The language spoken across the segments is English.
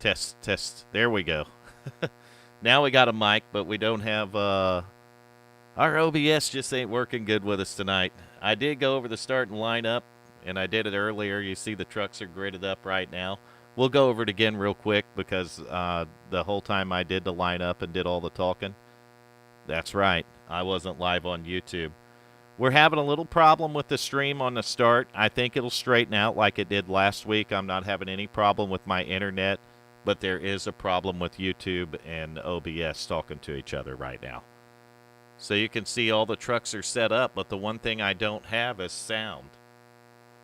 Test, test. There we go. Now we got a mic, but we don't have, our OBS just ain't working good with us tonight. I did go over the starting lineup, and I did it earlier. You see the trucks are gridded up right now. We'll go over it again real quick because the whole time I did the lineup and did all the talking. That's right. I wasn't live on YouTube. We're having a little problem with the stream on the start. I think it'll straighten out like it did last week. I'm not having any problem with my internet, but there is a problem with YouTube and OBS talking to each other right now. So you can see all the trucks are set up, but the one thing I don't have is sound.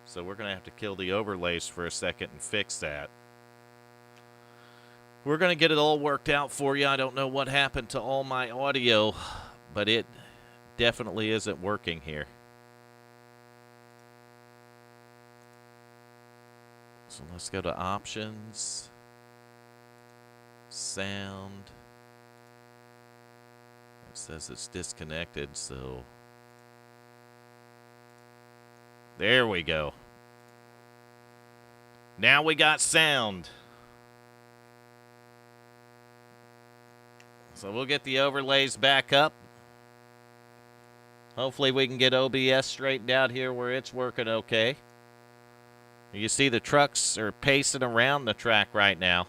So we're going to have to kill the overlays for a second and fix that. We're going to get it all worked out for you. I don't know what happened to all my audio, but it definitely isn't working here. So let's go to options, sound. It says it's disconnected, so there we go. Now we got sound. So we'll get the overlays back up. Hopefully we can get OBS straightened out here where it's working okay. You see the trucks are pacing around the track right now.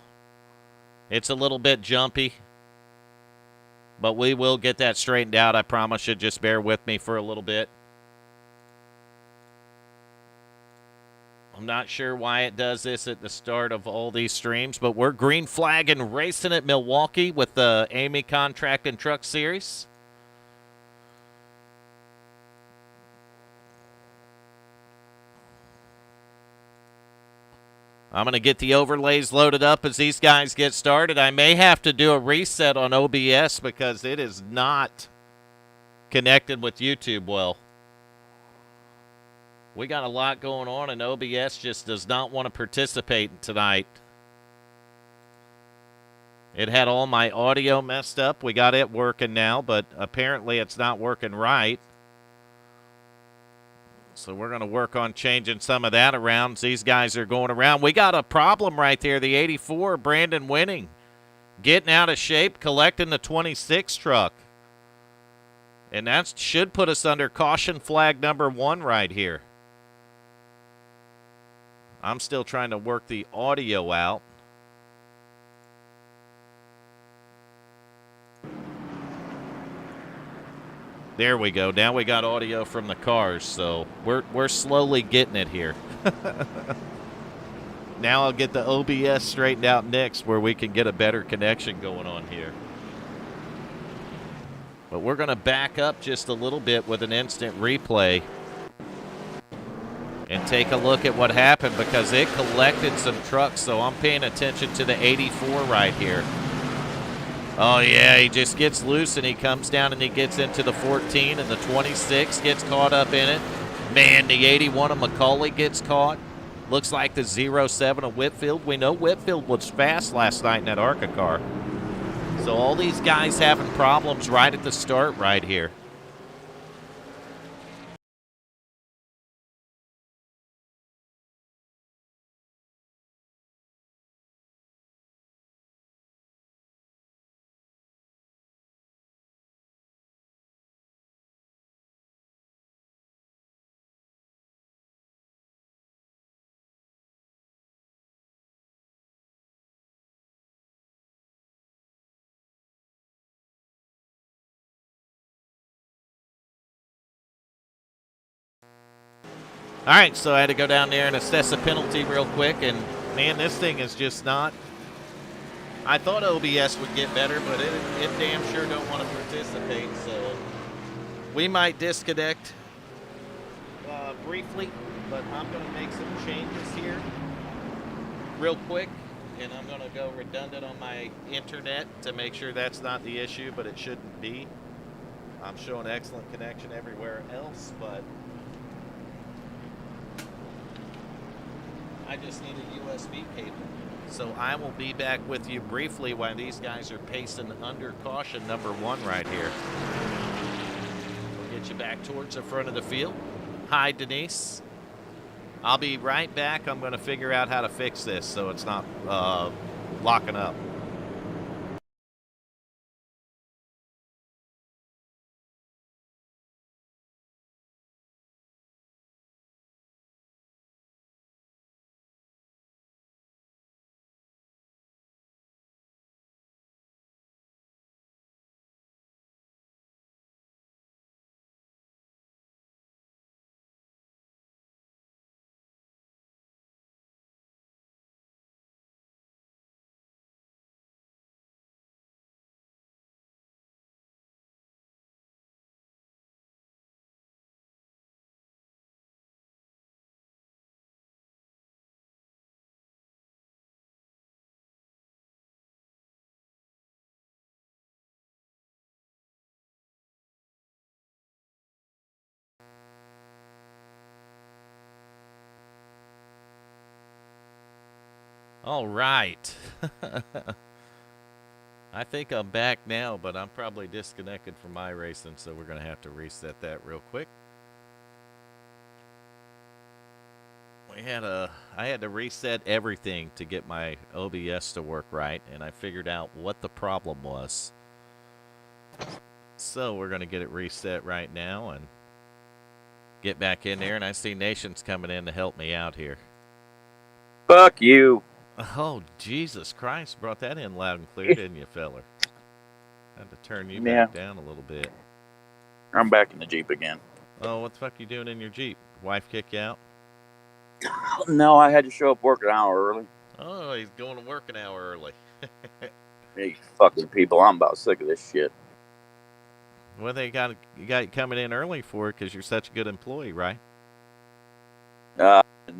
It's a little bit jumpy, but we will get that straightened out. I promise you. Just bear with me for a little bit. I'm not sure why it does this at the start of all these streams, but we're green flagging racing at Milwaukee with the Eighmey Contract and Truck Series. I'm going to get the overlays loaded up as these guys get started. I may have to do a reset on OBS because it is not connected with YouTube well. We got a lot going on, and OBS just does not want to participate tonight. It had all my audio messed up. We got it working now, but apparently it's not working right. So we're going to work on changing some of that around. These guys are going around. We got a problem right there. The 84, Brandon Winning, getting out of shape, collecting the 26 truck. And that should put us under caution flag number 1 right here. I'm still trying to work the audio out. There we go. Now we got audio from the cars, so we're slowly getting it here. Now I'll get the OBS straightened out next where we can get a better connection going on here. But we're going to back up just a little bit with an instant replay and take a look at what happened because it collected some trucks, so I'm paying attention to the 84 right here. Oh, yeah, he just gets loose, and he comes down, and he gets into the 14, and the 26 gets caught up in it. Man, the 81 of McCauley gets caught. Looks like the 07 of Whitfield. We know Whitfield was fast last night in that ARCA car. So all these guys having problems right at the start right here. All right, so I had to go down there and assess a penalty real quick, and, man, this thing is just not. I thought OBS would get better, but it damn sure don't want to participate, so we might disconnect briefly, but I'm going to make some changes here real quick, and I'm going to go redundant on my internet to make sure that's not the issue, but it shouldn't be. I'm showing excellent connection everywhere else, but I just need a USB cable. So I will be back with you briefly while these guys are pacing under caution number 1 right here. We'll get you back towards the front of the field. Hi, Denise. I'll be right back. I'm going to figure out how to fix this so it's not locking up. All right. I think I'm back now, but I'm probably disconnected from iRacing, so we're going to have to reset that real quick. I had to reset everything to get my OBS to work right, and I figured out what the problem was. So we're going to get it reset right now and get back in there, and I see Nation's coming in to help me out here. Fuck you. Oh, Jesus Christ. Brought that in loud and clear, didn't you, feller? Had to turn you back down a little bit. I'm back in the Jeep again. Oh, what the fuck you doing in your Jeep? Wife kick you out? No, I had to show up work an hour early. Oh, he's going to work an hour early. Hey, fucking people, I'm about sick of this shit. Well, you got you coming in early for it because you're such a good employee, right?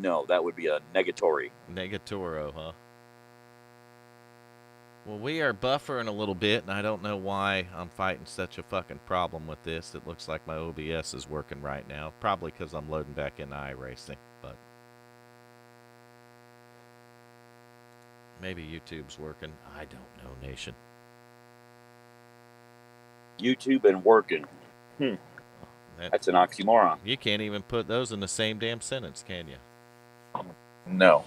No, that would be a negatory. Negatoro, huh? Well, we are buffering a little bit, and I don't know why I'm fighting such a fucking problem with this. It looks like my OBS is working right now. Probably because I'm loading back into iRacing, but maybe YouTube's working. I don't know, Nation. YouTube and working. That's an oxymoron. You can't even put those in the same damn sentence, can you? No.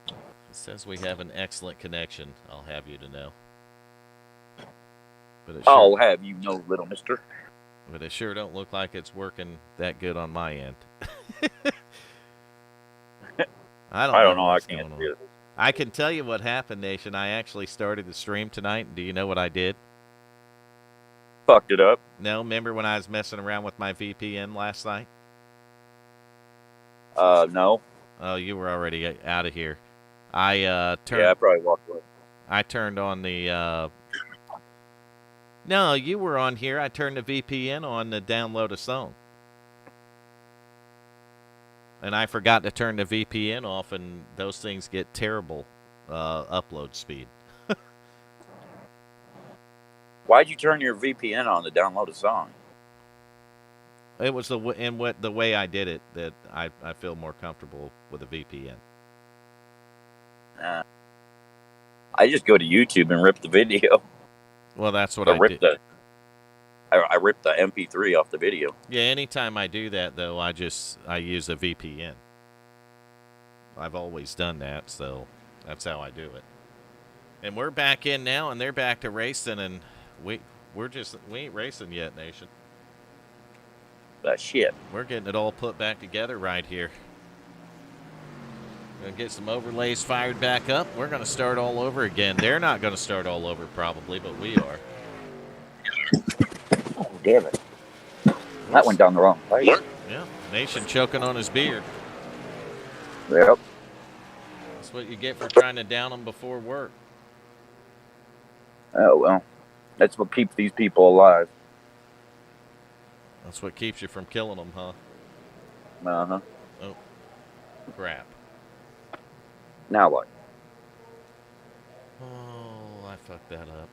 It says we have an excellent connection, I'll have you to know. But I'll have you know, little mister. But it sure don't look like it's working that good on my end. I don't know. I can't do it. I can tell you what happened, Nation. I actually started the stream tonight, and do you know what I did? Fucked it up. No, remember when I was messing around with my VPN last night? No. Oh, you were already out of here. I turned. Yeah, I probably walked away. I turned on the. No, you were on here. I turned the VPN on to download a song, and I forgot to turn the VPN off, and those things get terrible upload speed. Why'd you turn your VPN on to download a song? It was the way I did it that I feel more comfortable with a VPN. I just go to YouTube and rip the video. Well, that's what I did. I ripped the MP3 off the video. Yeah, anytime I do that, though, I use a VPN. I've always done that, so that's how I do it. And we're back in now, and they're back to racing, and we ain't racing yet, Nation. Shit. We're getting it all put back together right here. Gonna get some overlays fired back up. We're gonna start all over again. They're not gonna start all over probably, but we are. Oh, damn it. That went down the wrong place. Yeah, Nation choking on his beard. Yep. That's what you get for trying to down them before work. Oh, well. That's what keeps these people alive. That's what keeps you from killing them, huh? Uh-huh. Oh, crap. Now what? Oh, I fucked that up.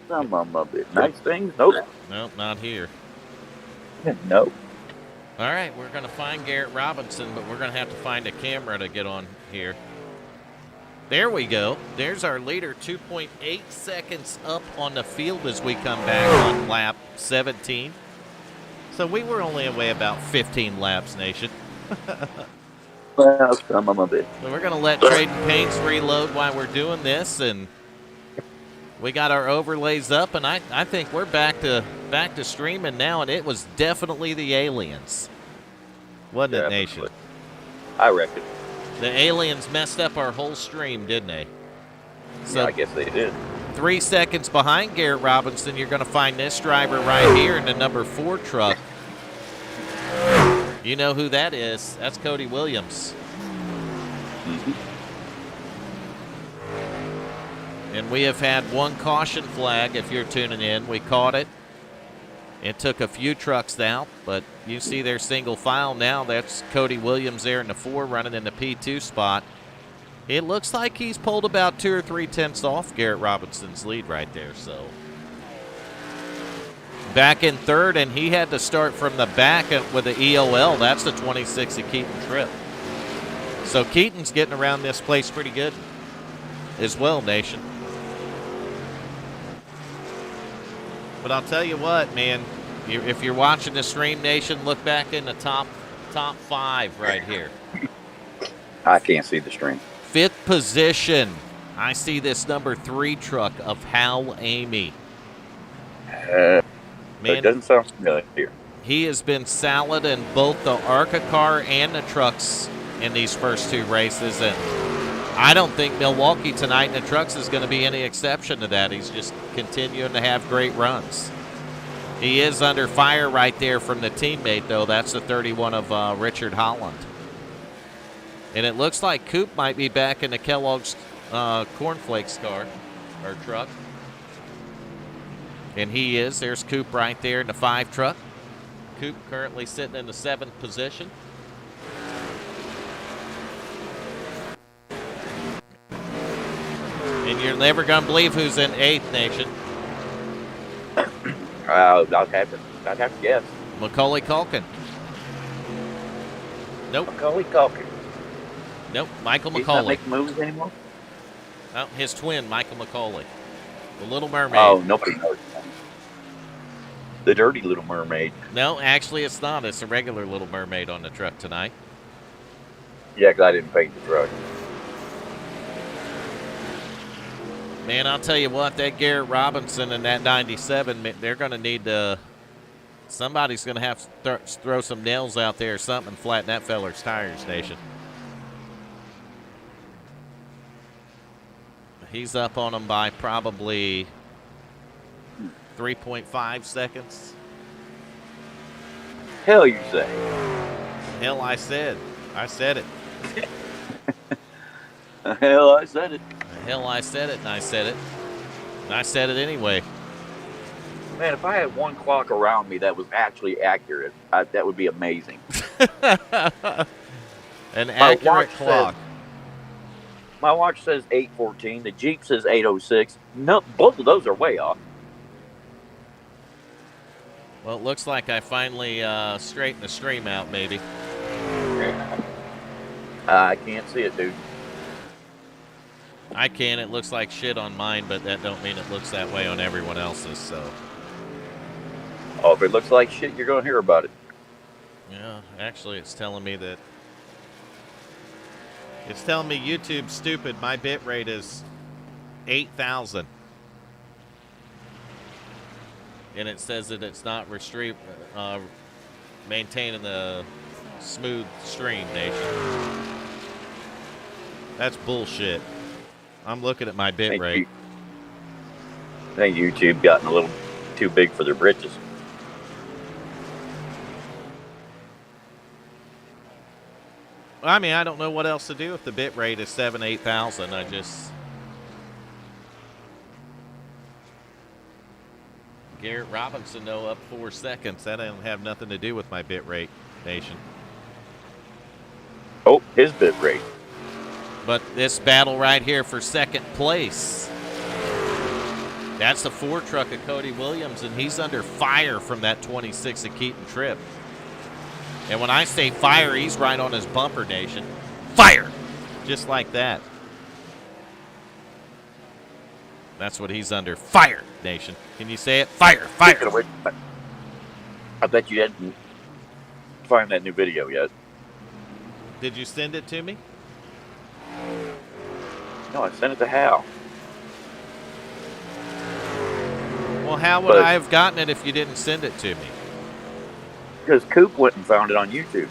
Some of them a bit nice things? Nope. Nope, not here. Nope. All right, we're going to find Garrett Robinson, but we're going to have to find a camera to get on here. There we go. There's our leader, 2.8 seconds up on the field as we come back on lap 17. So we were only away about 15 laps, Nation. Well, some of them a bit. So we're going to let Trading Paints reload while we're doing this, and we got our overlays up, and I think we're back to streaming now, and it was definitely the aliens. Wasn't it, Nation? I reckon. The aliens messed up our whole stream, didn't they? So yeah, I guess they did. 3 seconds behind Garrett Robinson, you're going to find this driver right here in the number 4 truck. You know who that is. That's Cody Williams. Mm-hmm. And we have had one caution flag if you're tuning in. We caught it. It took a few trucks out, but you see their single file now. That's Cody Williams there in the 4 running in the P2 spot. It looks like he's pulled about 2 or 3 tenths off Garrett Robinson's lead right there. So back in 3rd, and he had to start from the back with the EOL. That's the 26 of Keaton Tripp. So Keaton's getting around this place pretty good as well, Nation. But I'll tell you what, man, if you're watching the stream, Nation, look back in the top 5 right here. I can't see the stream. 5th position, I see this number 3 truck of Hal Eighmey. Man, it doesn't sound familiar. He has been solid in both the ARCA car and the trucks in these first 2 races, and I don't think Milwaukee tonight in the trucks is going to be any exception to that. He's just continuing to have great runs. He is under fire right there from the teammate, though. That's the 31 of Richard Holland. And it looks like Coop might be back in the Kellogg's Cornflakes car or truck. And he is. There's Coop right there in the 5 truck. Coop currently sitting in the 7th position. And you're never going to believe who's in 8th, Nation. I'd have to guess. Macaulay Culkin. Nope. Macaulay Culkin. Nope. Michael He's McCauley. not making movies anymore? Oh, his twin, Michael McCauley. The Little Mermaid. Oh, nobody knows that. The Dirty Little Mermaid. No, actually it's not. It's a regular Little Mermaid on the truck tonight. Yeah, because I didn't paint the truck. Man, I'll tell you what, that Garrett Robinson and that 97, they're going to need to, somebody's going to have to throw some nails out there or something and flatten that feller's tires, Nation. He's up on him by probably 3.5 seconds. Hell, you say? Hell, I said. I said it. Hell, I said it. Hell, I said it, and I said it. And I said it anyway. Man, if I had one clock around me that was actually accurate, that would be amazing. An accurate clock. My watch says 8:14. The Jeep says 8:06. No, both of those are way off. Well, it looks like I finally straightened the stream out, maybe. I can't see it, dude. I can. It looks like shit on mine, but that don't mean it looks that way on everyone else's, so. Oh, if it looks like shit, you're going to hear about it. Yeah, actually, it's telling me that. It's telling me YouTube's stupid. My bit rate is 8,000. And it says that it's not maintaining the smooth stream, Nation. That's bullshit. I'm looking at my bit rate. I think YouTube gotten a little too big for their britches. I mean, I don't know what else to do if the bit rate is 8,000. I just. Garrett Robinson, though, up 4 seconds. That doesn't have nothing to do with my bit rate, Nation. Oh, his bit rate. But this battle right here for 2nd place. That's the 4 truck of Cody Williams, and he's under fire from that 26 of Keaton Tripp. And when I say fire, he's right on his bumper, Nation. Fire! Just like that. That's what he's under. Fire, Nation. Can you say it? Fire, fire. I bet you didn't find that new video yet. Did you send it to me? No, I sent it to Hal. Well, how would I have gotten it if you didn't send it to me? Because Coop went and found it on YouTube.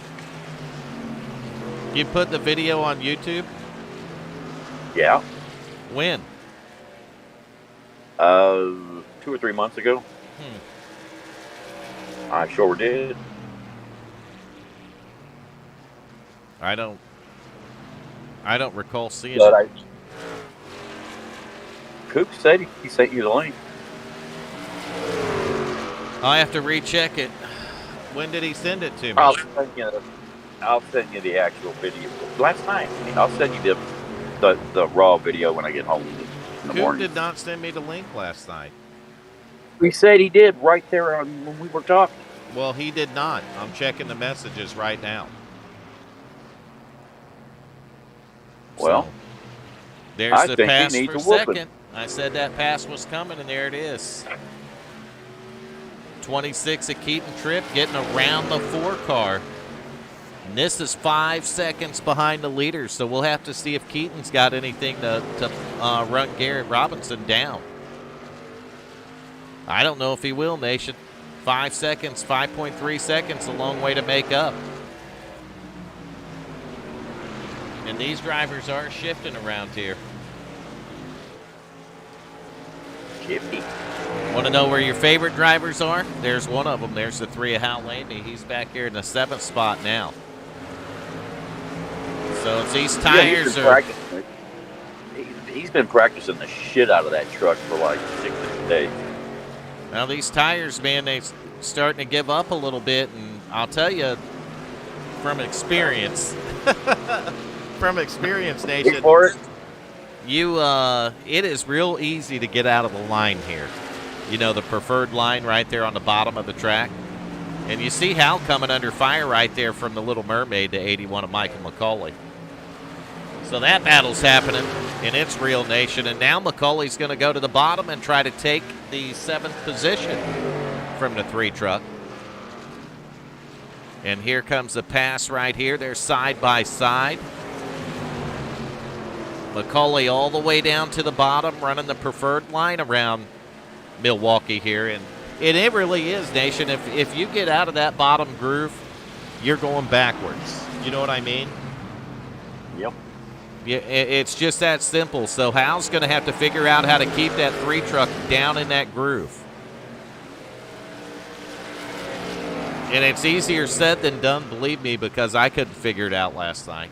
You put the video on YouTube? Yeah. When? 2 or 3 months ago. I sure did. I don't recall seeing But it. Coop said he sent you the link. I have to recheck it. When did he send it to me? I'll send you the actual video. Last night. I'll send you the raw video when I get home in the Coop morning. did not send me the link last night. He said he did right there when we were talking. Well, he did not. I'm checking the messages right now. Well, so, there's the think pass he needs for a whooping. second. I said that pass was coming, and there it is. 26 at Keaton Tripp getting around the 4 car. And this is 5 seconds behind the leader, so we'll have to see if Keaton's got anything to run Garrett Robinson down. I don't know if he will, Nation. 5 seconds, 5.3 seconds, a long way to make up. And these drivers are shifting around here. Shifty. Want to know where your favorite drivers are? There's one of them. There's the 3 of Hal Eighmey. He's back here in the 7th spot now. So it's these tires he's been practicing the shit out of that truck for like 6 days. Now these tires, man, they're starting to give up a little bit, and I'll tell you from experience, Nation, For it. it is real easy to get out of the line here. You know, the preferred line right there on the bottom of the track. And you see Hal coming under fire right there from the Little Mermaid to 81 of Michael McCauley. So that battle's happening, and it's real, Nation. And now McCauley's going to go to the bottom and try to take the 7th position from the 3 truck. And here comes the pass right here. They're side by side. McCauley all the way down to the bottom, running the preferred line around Milwaukee here. And it really is, Nation. If you get out of that bottom groove, you're going backwards. You know what I mean? Yep. Yeah, it's just that simple. So Hal's going to have to figure out how to keep that 3 truck down in that groove. And it's easier said than done, believe me, because I couldn't figure it out last night.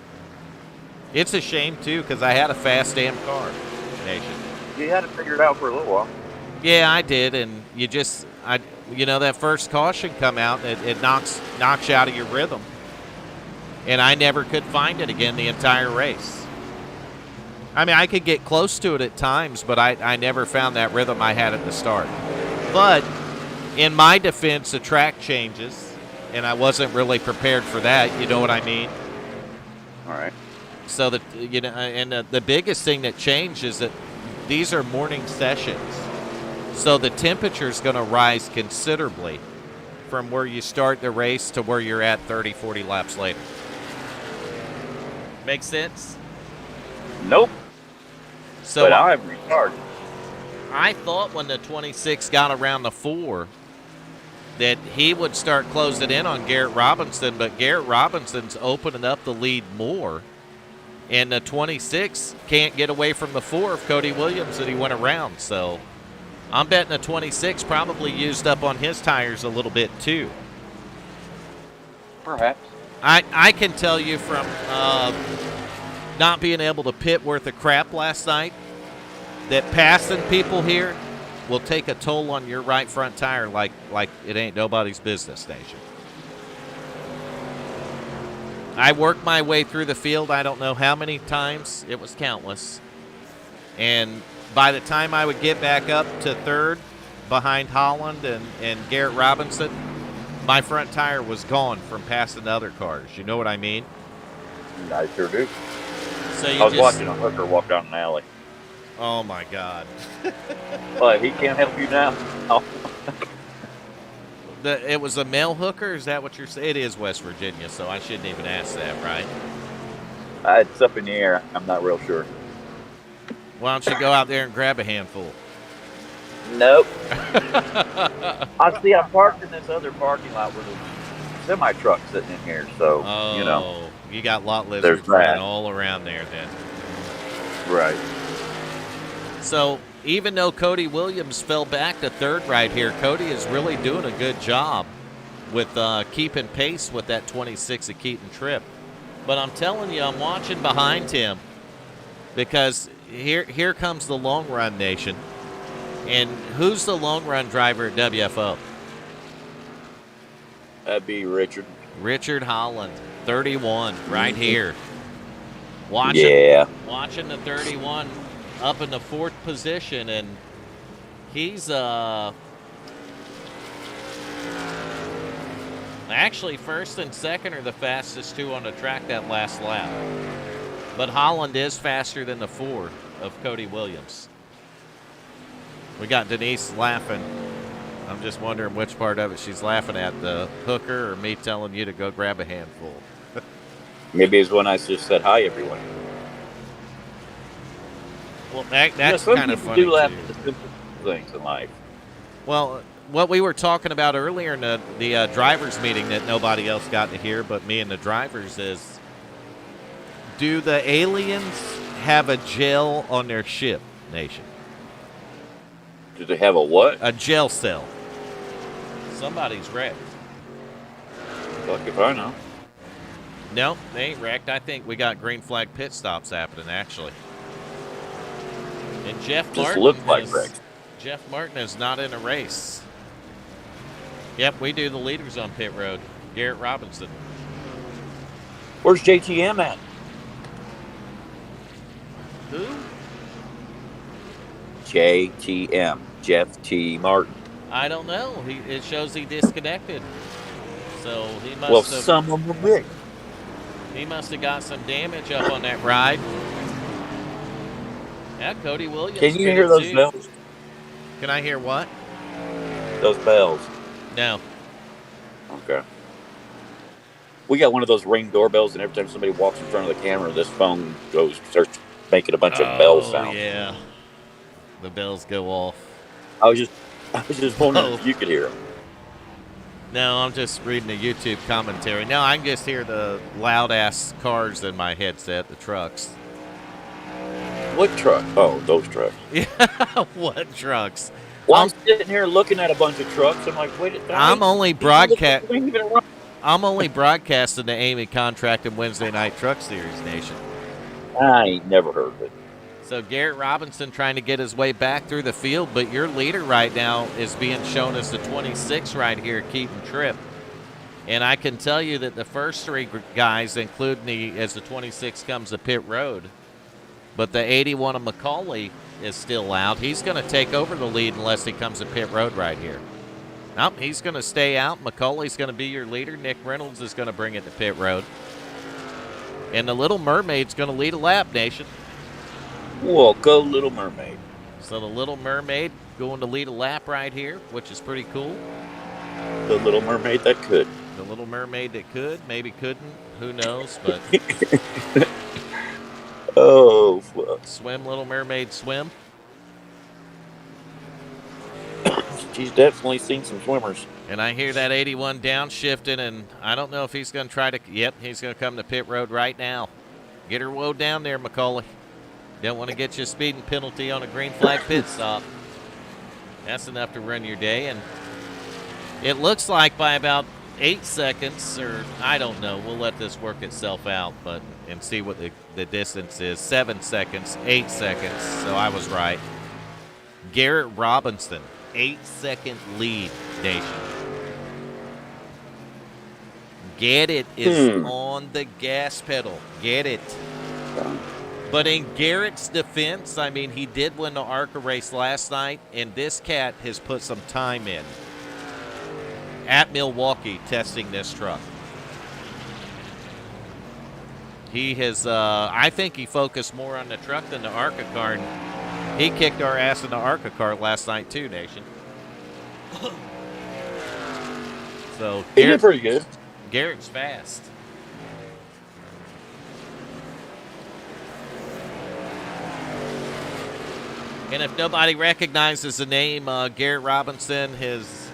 It's a shame, too, because I had a fast damn car, Nation. You had to figure it out for a little while. Yeah, I did, and that first caution come out, it knocks you out of your rhythm. And I never could find it again the entire race. I mean, I could get close to it at times, but I never found that rhythm I had at the start. But in my defense, the track changes, and I wasn't really prepared for that. You know what I mean? All right. So the biggest thing that changed is that these are morning sessions. So the temperature is going to rise considerably from where you start the race to where you're at 30, 40 laps later. Make sense? Nope. So but I'm retarded. I thought when the 26 got around the 4 that he would start closing in on Garrett Robinson, but Garrett Robinson's opening up the lead more. And the 26 can't get away from the 4 of Cody Williams that he went around. So I'm betting the 26 probably used up on his tires a little bit too. Perhaps. I can tell you from not being able to pit worth a crap last night that passing people here will take a toll on your right front tire like it ain't nobody's business, Nation. I worked my way through the field I don't know how many times. It was countless. And by the time I would get back up to 3rd behind Holland and Garrett Robinson, my front tire was gone from passing the other cars. You know what I mean? I sure do. So I was watching a hooker walk down an alley. Oh, my God. But he can't help you now. Oh. It was a male hooker? Is that what you're saying? It is West Virginia, so I shouldn't even ask that, right? It's up in the air. I'm not real sure. Why don't you go out there and grab a handful? Nope. I'm parked in this other parking lot with a semi truck sitting in here, so you got lot there's lizards running that. all around there then. Right. So even though Cody Williams fell back to third right here, Cody is really doing a good job with keeping pace with that 26 of Keaton Tripp. But I'm telling you, I'm watching behind him because here comes the long run nation. And who's the long run driver at WFO? That'd be Richard. Richard Holland, 31, right here. Watching the 31 up in the fourth position, and he's actually first and second are the fastest two on the track that last lap. But Holland is faster than the 4 of Cody Williams. We got Denise laughing. I'm just wondering which part of it she's laughing at, the hooker or me telling you to go grab a handful. Maybe it's when I just said hi, everyone. Well, that's kind of funny. Do laugh at the simple things in life. Well, what we were talking about earlier in the drivers' meeting that nobody else got to hear but me and the drivers is, do the aliens have a gel on their ship, Nation? Do they have a what? A gel cell. Somebody's wrecked. Fuck if I know. No, they ain't wrecked. I think we got green flag pit stops happening, actually. And Jeff Martin is not in a race. Yep, we do the leaders on pit road. Garrett Robinson. Where's JTM at? Who? JTM. Jeff T. Martin. I don't know. It shows he disconnected. So he must well, have. some of them were big. He must have got some damage up on that ride. Yeah, Cody Williams. Can you hear those bells? Can I hear what? Those bells. No. Okay. We got one of those Ring doorbells, and every time somebody walks in front of the camera, this phone starts making a bunch of bell sounds. Yeah. The bells go off. I was just wondering if you could hear them. No, I'm just reading the YouTube commentary. No, I can just hear the loud-ass cars in my headset, the trucks. What truck? Oh, those trucks. Yeah, what trucks? Well, I'm sitting here looking at a bunch of trucks. I'm like, wait, I'm only broadcasting the Eighmey contract in Wednesday Night Truck Series Nation. I ain't never heard of it. So Garrett Robinson trying to get his way back through the field, but your leader right now is being shown as the 26 right here, Keaton Tripp. And I can tell you that the first 3 guys, including as the 26 comes to pit road, but the 81 of McCauley is still out. He's going to take over the lead unless he comes to pit road right here. Nope, he's going to stay out. McCauley's going to be your leader. Nick Reynolds is going to bring it to pit road. And the Little Mermaid's going to lead a lap, Nation. Well, go Little Mermaid. So the Little Mermaid going to lead a lap right here, which is pretty cool. The Little Mermaid that could. The Little Mermaid that could, maybe couldn't. Who knows, but... Oh, fuck. Swim, Little Mermaid, swim. She's definitely seen some swimmers. And I hear that 81 downshifting, and I don't know if he's going to try to... Yep, he's going to come to pit road right now. Get her woe down there, McCauley. Don't want to get you a speeding penalty on a green flag pit stop. That's enough to run your day. And it looks like by about 8 seconds, or I don't know, we'll let this work itself out and see what the distance is. 7 seconds, 8 seconds, so I was right. Garrett Robinson, 8-second lead, Nation. Get it is on the gas pedal. Get it. But in Garrett's defense, I mean, he did win the ARCA race last night, and this cat has put some time in at Milwaukee testing this truck. He has, I think he focused more on the truck than the ARCA car. And he kicked our ass in the ARCA car last night too, Nation. So he did pretty good. Garrett's fast. And if nobody recognizes the name, Garrett Robinson has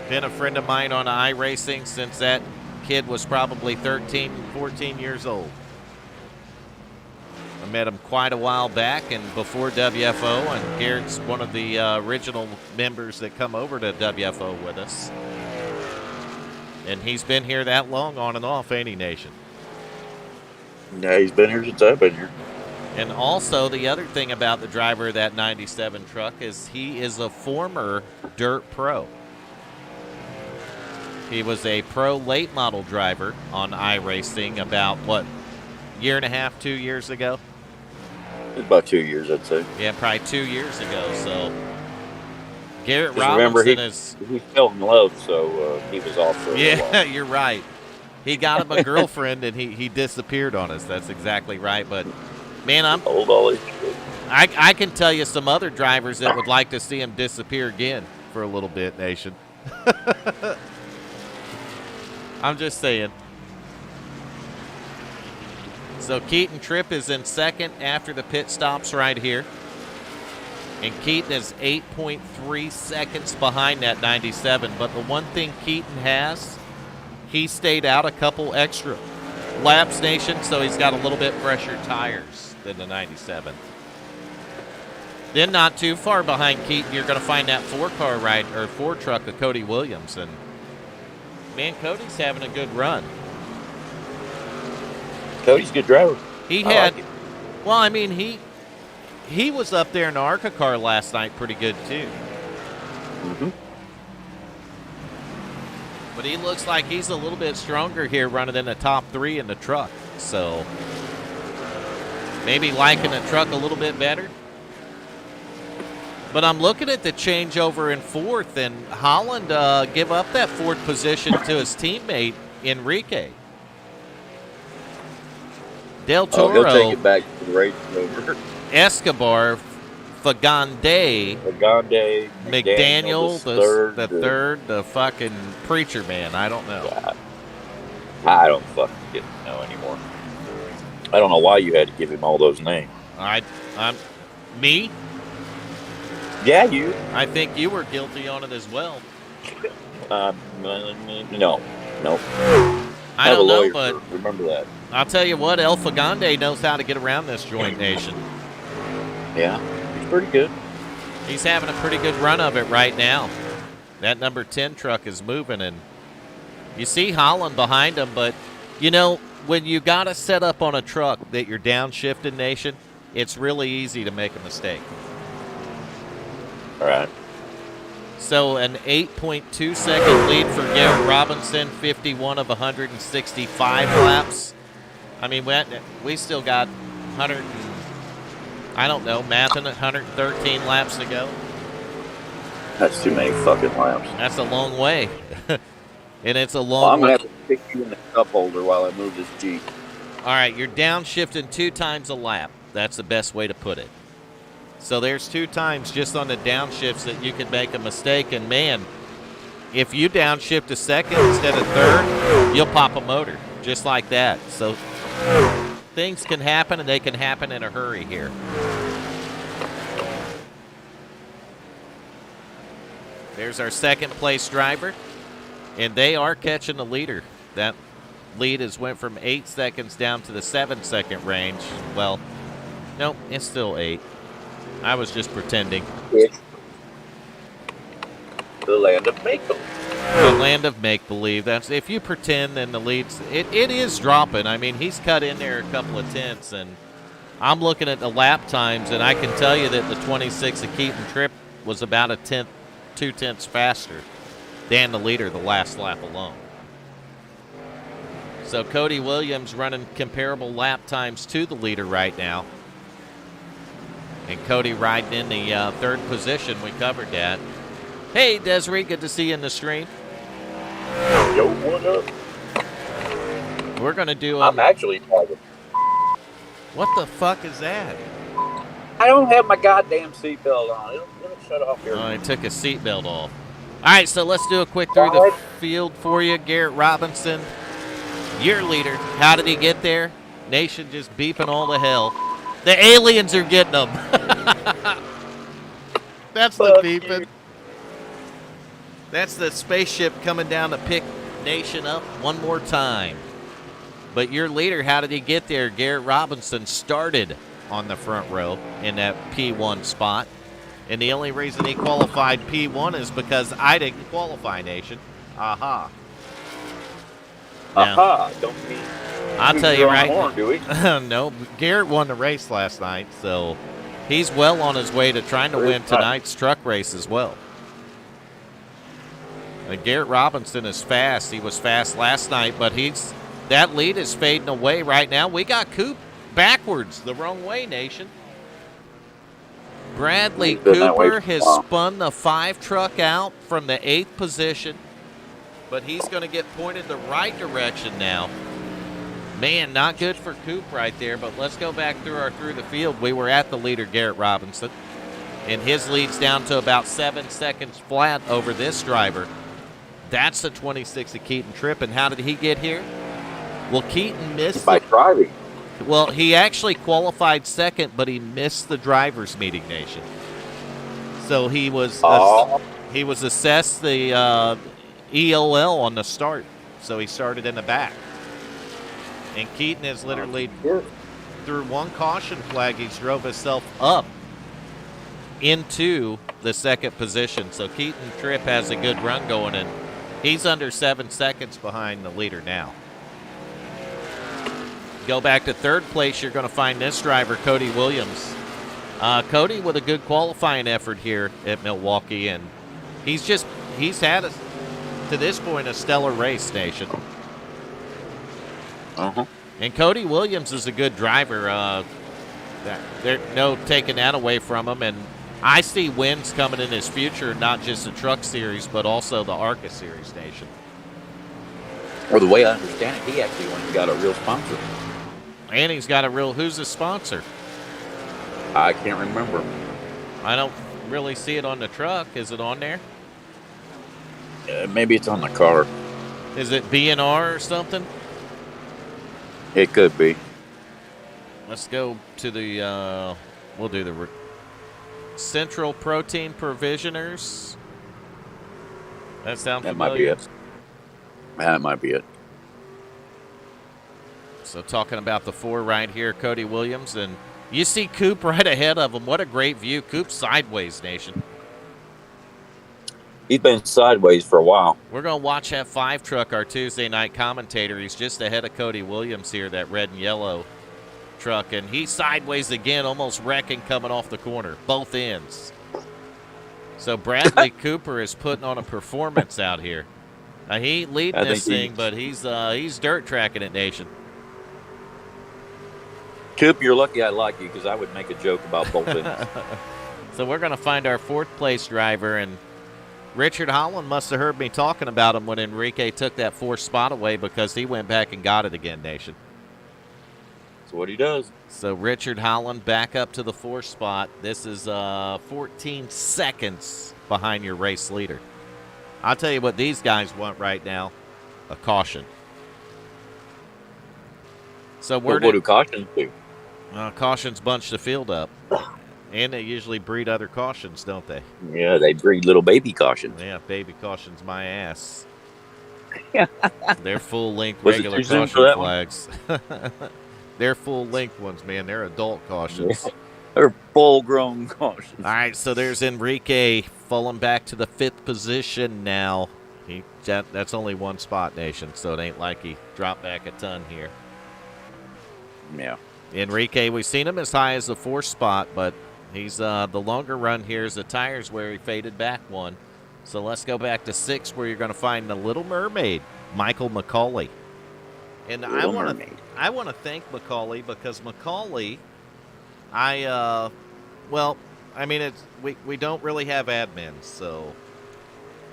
been a friend of mine on iRacing since that kid was probably 13, 14 years old. I met him quite a while back and before WFO, and Garrett's one of the original members that come over to WFO with us. And he's been here that long on and off, ain't he, Nation? Yeah, he's been here since I've been here. And also, the other thing about the driver of that 97 truck is he is a former dirt pro. He was a pro late model driver on iRacing about, what, year and a half, 2 years ago? About 2 years, I'd say. Yeah, probably 2 years ago. So Garrett Just Robinson remember, is... he fell in love, so he was off for a little Yeah, while. you're right. He got him a girlfriend, and he disappeared on us. That's exactly right. But, man, Old Ollie. I can tell you some other drivers that would like to see him disappear again for a little bit, Nation. I'm just saying. So Keaton Tripp is in second after the pit stops right here. And Keaton is 8.3 seconds behind that 97. But the one thing Keaton has, he stayed out a couple extra laps, Nation, so he's got a little bit fresher tires than the 97. Then not too far behind Keaton, you're going to find that four-car ride, or four-truck of Cody Williams. And, man, Cody's having a good run. Cody's a good driver. He I had, like it. well, I mean, he was up there in the ARCA car last night pretty good, too. Mm-hmm. But he looks like he's a little bit stronger here running in the top three in the truck. So maybe liking the truck a little bit better. But I'm looking at the changeover in fourth, and Holland give up that fourth position to his teammate, Enrique. Del Toro, He'll take it back to the race over. Escobar, Fagande, McDaniel, the third, the fucking preacher man. I don't know. Yeah. I don't fucking get to know anymore. I don't know why you had to give him all those names. I'm me. Yeah, you. I think you were guilty on it as well. No. I have don't a know, lawyer but remember that. I'll tell you what, El Fagande knows how to get around this joint nation. Yeah, he's pretty good. He's having a pretty good run of it right now. That number 10 truck is moving, and you see Holland behind him, but, you know, when you got to set up on a truck that you're downshifting, Nation, it's really easy to make a mistake. All right. So an 8.2 second lead for Garrett Robinson, 51 of 165 laps. I mean, we still got 100, I don't know, mathing at 113 laps to go. That's too many fucking laps. That's a long way. And it's a Well, long I'm going way. to have to pick you in the cup holder while I move this Jeep. All right, you're downshifting 2 times a lap. That's the best way to put it. So there's 2 times just on the downshifts that you can make a mistake. And, man, if you downshift a second instead of third, you'll pop a motor just like that. So things can happen, and they can happen in a hurry here. There's our second-place driver, and they are catching the leader. That lead has went from 8 seconds down to the 7-second range. Well, nope, it's still 8. I was just pretending. It's the land of make-believe. The land of make-believe. That's if you pretend, then the leads. It is dropping. I mean, he's cut in there a couple of tenths, and I'm looking at the lap times, and I can tell you that the 26 of Keaton Tripp was about a tenth, 2 tenths faster than the leader the last lap alone. So Cody Williams running comparable lap times to the leader right now. And Cody riding in the third position. We covered that. Hey, Desiree, good to see you in the stream. Yo, what up? We're going to do I'm actually driving. What the fuck is that? I don't have my goddamn seatbelt on. It'll shut off here. Oh, I took his seatbelt off. All right, so let's do a quick through the field for you. Garrett Robinson, your leader. How did he get there? Nation just beeping all the hell. The aliens are getting him. That's the Fuck beeping. you. That's the spaceship coming down to pick Nation up one more time. But your leader, how did he get there? Garrett Robinson started on the front row in that P1 spot. And the only reason he qualified P1 is because I didn't qualify, Nation. Aha. Now, Aha! Don't mean I'll tell you right. Horn, do we? No, Garrett won the race last night, so he's well on his way to trying to win tonight's truck race as well. And Garrett Robinson is fast. He was fast last night, but that lead is fading away right now. We got Coop backwards, the wrong way, Nation. Bradley Cooper has spun the 5 truck out from the 8th position, but he's going to get pointed the right direction now. Man, not good for Coop right there, but let's go back through the field. We were at the leader, Garrett Robinson, and his lead's down to about 7 seconds flat over this driver. That's the 26 of Keaton Tripp, and how did he get here? Well, Keaton missed by driving. Well, he actually qualified second, but he missed the drivers' meeting, Nation. So he was assessed the EOL on the start, so he started in the back. And Keaton has literally, through one caution flag, he's drove himself up into the second position. So Keaton Tripp has a good run going, and he's under 7 seconds behind the leader now. Go back to third place, you're going to find this driver, Cody Williams. Cody with a good qualifying effort here at Milwaukee, and he's had, to this point, a stellar race, Nation. Uh-huh. And Cody Williams is a good driver. There's no taking that away from him, and I see wins coming in his future, not just the Truck Series, but also the ARCA Series, Nation. Well, the way I understand it, he actually went and got a real sponsor. And he's got who's his sponsor? I can't remember. I don't really see it on the truck. Is it on there? Maybe it's on the car. Is it B&R or something? It could be. Let's go to the, we'll do the Central Protein Provisioners. That sound familiar? That might be it. That might be it. So talking about the 4 right here, Cody Williams, and you see Coop right ahead of him. What a great view. Coop sideways, Nation. He's been sideways for a while. We're going to watch that 5 truck, our Tuesday night commentator. He's just ahead of Cody Williams here, that red and yellow truck, and he's sideways again, almost wrecking coming off the corner, both ends. So Bradley Cooper is putting on a performance out here. He ain't leading this thing, but he's dirt tracking it, Nation. Coop, you're lucky I like you, because I would make a joke about both ends. So we're going to find our 4th place driver, and Richard Holland must have heard me talking about him when Enrique took that 4th spot away, because he went back and got it again, Nation. That's what he does. So Richard Holland back up to the 4th spot. This is 14 seconds behind your race leader. I'll tell you what these guys want right now, a caution. So what do cautions do? Cautions bunch the field up. And they usually breed other cautions, don't they? Yeah, they breed little baby cautions. Yeah, baby cautions my ass. Yeah. They're full-length Was regular it too soon caution for that flags. They're full-length ones, man. They're adult cautions. They're full-grown cautions. All right, so there's Enrique falling back to the 5th position now. That's only 1 spot, Nation, so it ain't like he dropped back a ton here. Yeah. Enrique, we've seen him as high as the 4th spot, but he's the longer run here is the tires where he faded back 1. So let's go back to 6, where you're going to find the Little Mermaid, Michael McCauley. And I want to thank McCauley, because McCauley, we don't really have admins, so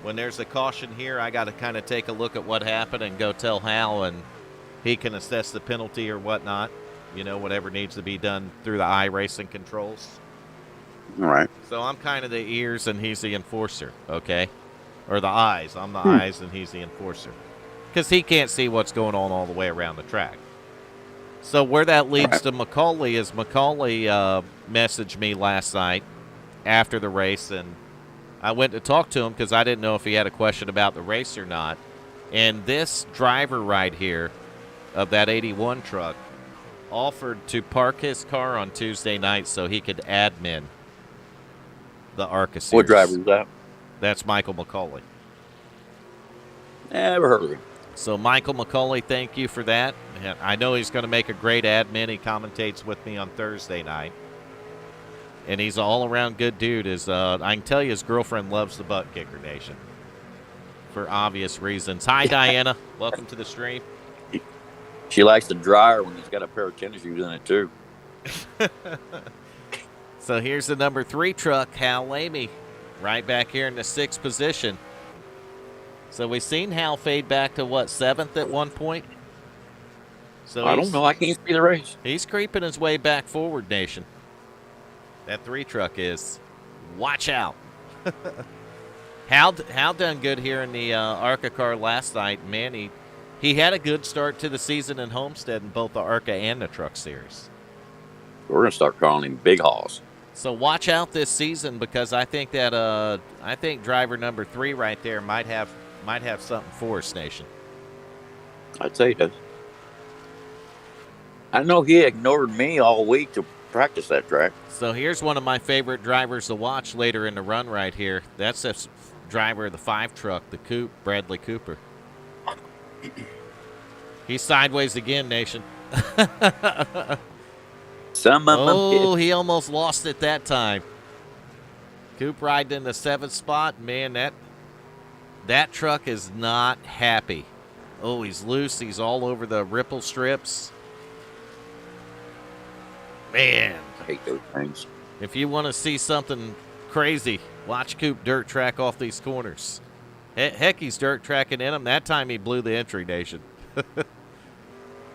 when there's a caution here, I got to kind of take a look at what happened and go tell Hal, and he can assess the penalty or whatnot. Whatever needs to be done through the iRacing controls. All right. So I'm kind of the ears and he's the enforcer, okay? Or the eyes. I'm the eyes and he's the enforcer. Because he can't see what's going on all the way around the track. So where that leads to McCauley is McCauley messaged me last night after the race, and I went to talk to him because I didn't know if he had a question about the race or not. And this driver right here of that 81 truck offered to park his car on Tuesday night so he could admin the ARCA series. What driver is that? That's Michael McCauley. Never heard of him. So, Michael McCauley, thank you for that. And I know he's going to make a great admin. He commentates with me on Thursday night. And he's an all-around good dude. I can tell you his girlfriend loves the Butt Kicker Nation for obvious reasons. Hi, Diana. Welcome to the stream. She likes the dryer when he's got a pair of tennis shoes in it, too. So here's the number 3 truck, Hal Eighmey, right back here in the 6th position. So we've seen Hal fade back to, 7th at one point? So I don't know. I can't see the race. He's creeping his way back forward, Nation. That 3 truck is. Watch out. Hal done good here in the ARCA car last night. Man, he had a good start to the season in Homestead in both the ARCA and the Truck Series. We're going to start calling him Big Hoss. So watch out this season because I think that driver number 3 right there might have something for us, Nation. I'd say he does. I know he ignored me all week to practice that track. So here's one of my favorite drivers to watch later in the run right here. That's the driver of the 5 truck, the Coupe, Bradley Cooper. He's sideways again, Nation. He almost lost it that time. Coupe riding in the 7th spot. Man, that truck is not happy. Oh, he's loose. He's all over the ripple strips. Man. I hate those things. If you want to see something crazy, watch Coupe dirt track off these corners. Heck, he's dirt tracking in them. That time he blew the entry, Nation.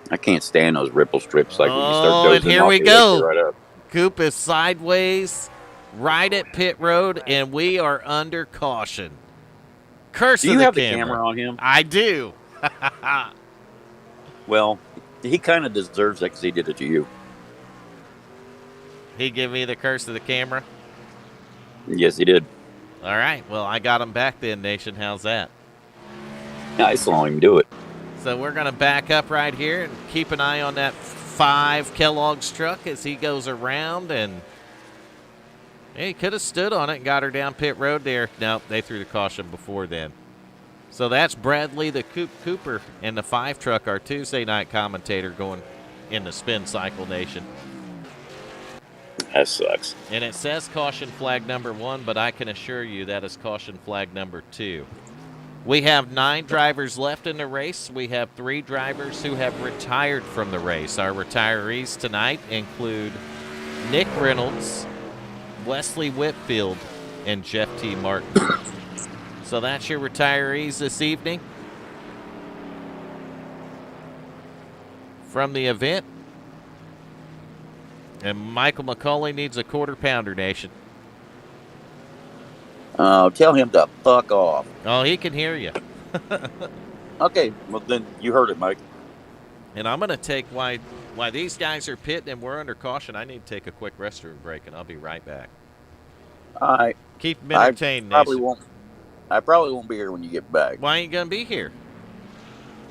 I can't stand those ripple strips like when you start dozing and here off, we you go. wake you right up. Coupe is sideways, right at pit road, and we are under caution. Curse Do of you the have camera. the camera on him? I do. Well, he kind of deserves that because he did it to you. He give me the curse of the camera? Yes, he did. All right. Well, I got him back then, Nation. How's that? I saw him do it. So we're going to back up right here and keep an eye on that 5 Kellogg's truck as he goes around. And he could have stood on it and got her down pit road there. Nope, they threw the caution before then. So that's Bradley the Cooper and the 5 truck, our Tuesday night commentator, going in the Spin Cycle Nation. That sucks. And it says caution flag number 1, but I can assure you that is caution flag number 2. We have 9 drivers left in the race. We have 3 drivers who have retired from the race. Our retirees tonight include Nick Reynolds, Wesley Whitfield, and Jeff T. Martin. So that's your retirees this evening. From the event. And Michael McCauley needs a quarter-pounder, Nation. Tell him to fuck off. Oh, he can hear you. Okay, well then you heard it, Mike. And I'm going to take, while these guys are pitting and we're under caution, I need to take a quick restroom break, and I'll be right back. All right. Keep them entertained, I probably won't be here when you get back. Why ain't you going to be here?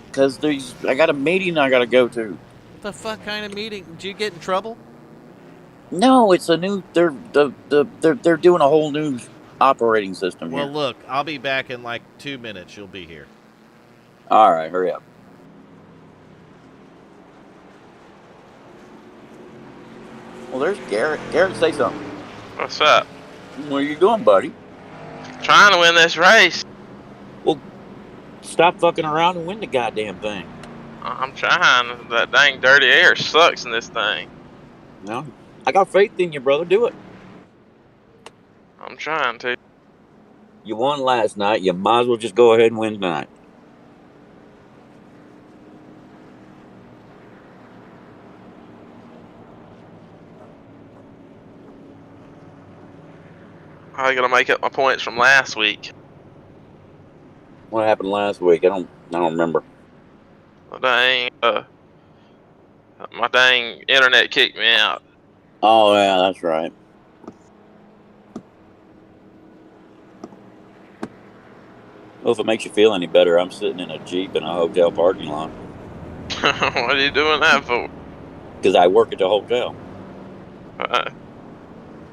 Because I got a meeting I got to go to. What the fuck kind of meeting? Did you get in trouble? No, it's a new. They're doing a whole new operating system here. Well, look, I'll be back in like 2 minutes. You'll be here. All right, hurry up. Well, there's Garrett. Garrett, say something. What's up? What are you doing, buddy? Trying to win this race. Well, stop fucking around and win the goddamn thing. I'm trying. That dang dirty air sucks in this thing. No, I got faith in you, brother. Do it. I'm trying to. You won last night. You might as well just go ahead and win tonight. I gotta make up my points from last week. What happened last week? I don't remember. My dang internet kicked me out. Oh yeah, that's right. Well, if it makes you feel any better, I'm sitting in a Jeep in a hotel parking lot. What are you doing that for? Because I work at the hotel.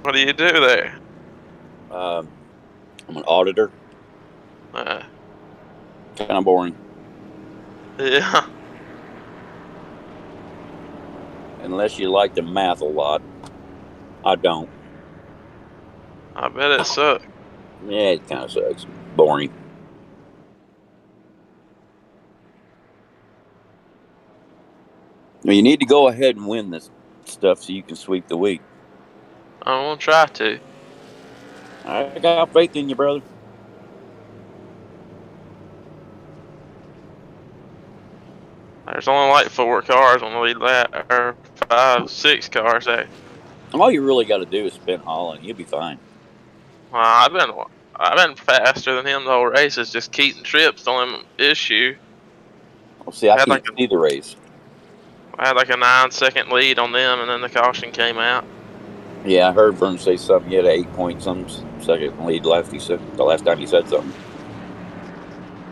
What do you do there? I'm an auditor. Uh, Kind of boring. yeah. Unless you like the math a lot. I don't. I bet it sucks. Yeah, it kind of sucks. Boring. Well, you need to go ahead and win this stuff so you can sweep the week. I'm gonna try to. I got faith in you, brother. There's only like 4 cars on the lead lap, or 5, 6 cars there. All you really got to do is spin Holland. You'll be fine. Well, I've been faster than him the whole race. It's just Keaton Tripp's the only issue. Well, see, I Had can't like see the race. I had like a 9-second lead on them, and then the caution came out. Yeah, I heard Vern say something. He had an 8-point-some-second lead left. He said the last time he said something.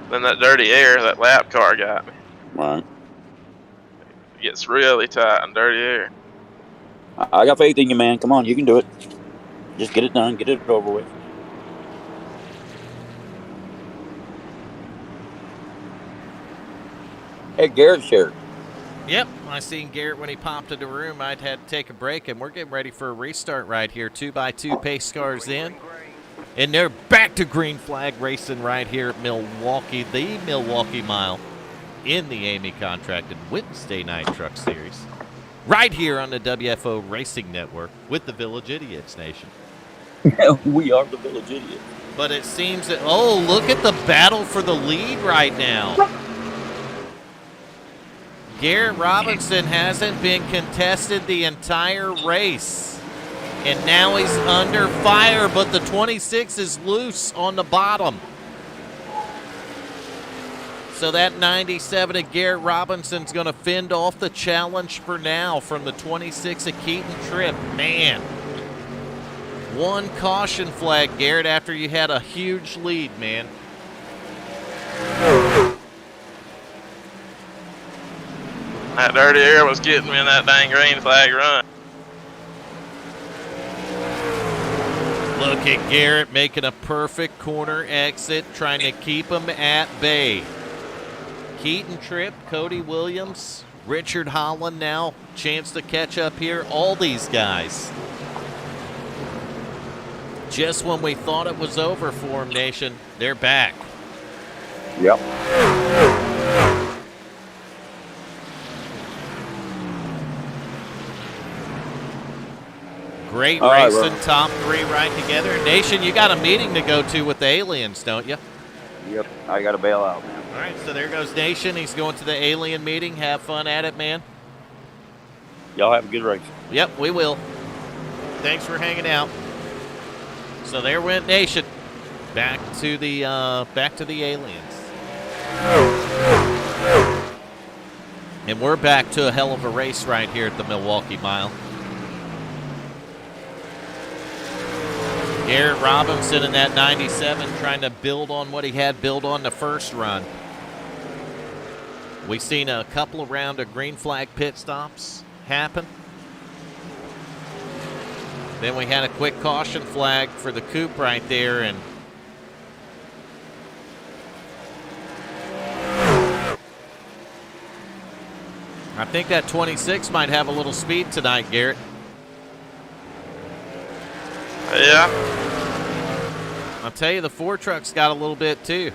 Then that dirty air, that lap car got me. Right. It gets really tight in dirty air. I got faith in you, man. Come on, you can do it. Just get it done. Get it over with. Hey, Garrett's here. Yep, I seen Garrett when he popped into the room. I'd had to take a break, and we're getting ready for a restart right here. 2x2 pace cars in. And they're back to green flag racing right here at Milwaukee, the Milwaukee Mile in the Eighmey contracted Wednesday Night Truck Series. Right here on the WFO Racing Network with the Village Idiots Nation. We are the Village Idiots. But it seems that, oh, look at the battle for the lead right now. Garrett Robinson hasn't been contested the entire race. And now he's under fire, but the 26 is loose on the bottom. So that 97 of Garrett Robinson's going to fend off the challenge for now from the 26 of Keaton Tripp. Man, one caution flag, Garrett, after you had a huge lead, man. That dirty air was getting me in that dang green flag run. Look at Garrett making a perfect corner exit, trying to keep him at bay. Keaton Tripp, Cody Williams, Richard Holland now, chance to catch up here. All these guys. Just when we thought it was over for him, Nation, they're back. Yep. Great All right, racing, Ron. top 3 right together. Nation, you got a meeting to go to with the aliens, don't you? Yep. I got to bail out, man. All right, so there goes Nation. He's going to the alien meeting. Have fun at it, man. Y'all have a good race. Yep, we will. Thanks for hanging out. So there went Nation. Back to the aliens. And we're back to a hell of a race right here at the Milwaukee Mile. Garrett Robinson in that 97 trying to build on what he had built on the first run. We've seen a couple of round of green flag pit stops happen. Then we had a quick caution flag for the coupe right there, and I think that 26 might have a little speed tonight, Garrett. Yeah. I'll tell you, the 4 truck's got a little bit too.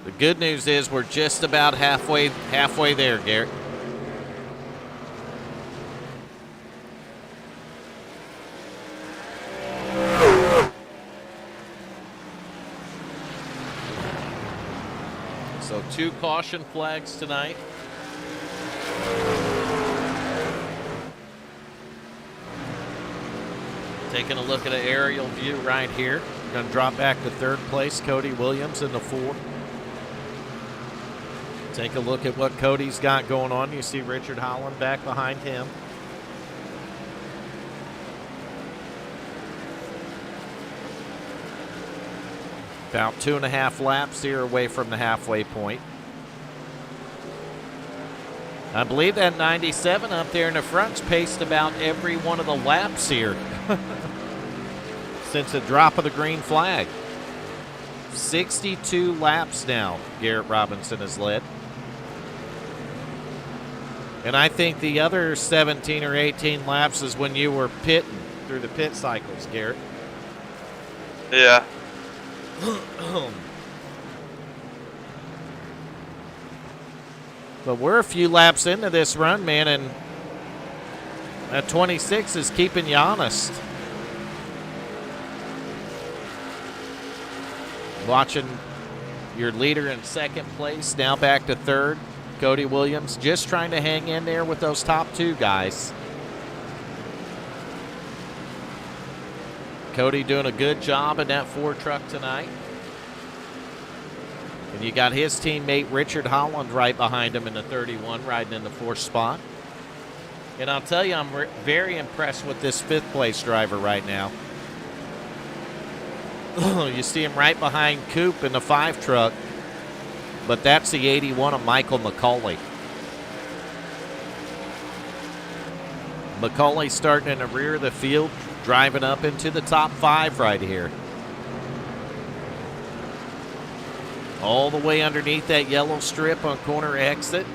The good news is we're just about halfway there, Garrett. So 2 caution flags tonight. Taking a look at an aerial view right here. Going to drop back to 3rd place, Cody Williams in the 4. Take a look at what Cody's got going on. You see Richard Holland back behind him. About 2.5 laps here away from the halfway point. I believe that 97 up there in the front's paced about every one of the laps here since the drop of the green flag. 62 laps now Garrett Robinson has led. And I think the other 17 or 18 laps is when you were pitting through the pit cycles, Garrett. Yeah. But we're a few laps into this run, man, and that 26 is keeping you honest. Watching your leader in second place, now back to third, Cody Williams, just trying to hang in there with those top two guys. Cody doing a good job in that Ford truck tonight. And you got his teammate Richard Holland right behind him in the 31, riding in the 4th spot. And I'll tell you, I'm very impressed with this 5th place driver right now. You see him right behind Coop in the 5 truck, but that's the 81 of Michael McCauley. McCauley starting in the rear of the field, driving up into the top 5 right here. All the way underneath that yellow strip on corner exit.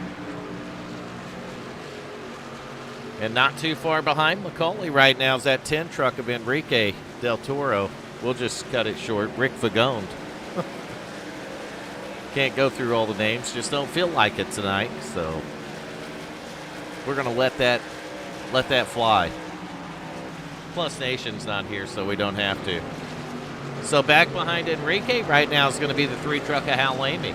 And not too far behind McCauley right now is that 10 truck of Enrique Del Toro. We'll just cut it short. Rick Fagone. Can't go through all the names. Just don't feel like it tonight. So we're going to let that fly. Plus Nation's not here, so we don't have to. So back behind Enrique right now is going to be the 3 truck of Hal Eighmey.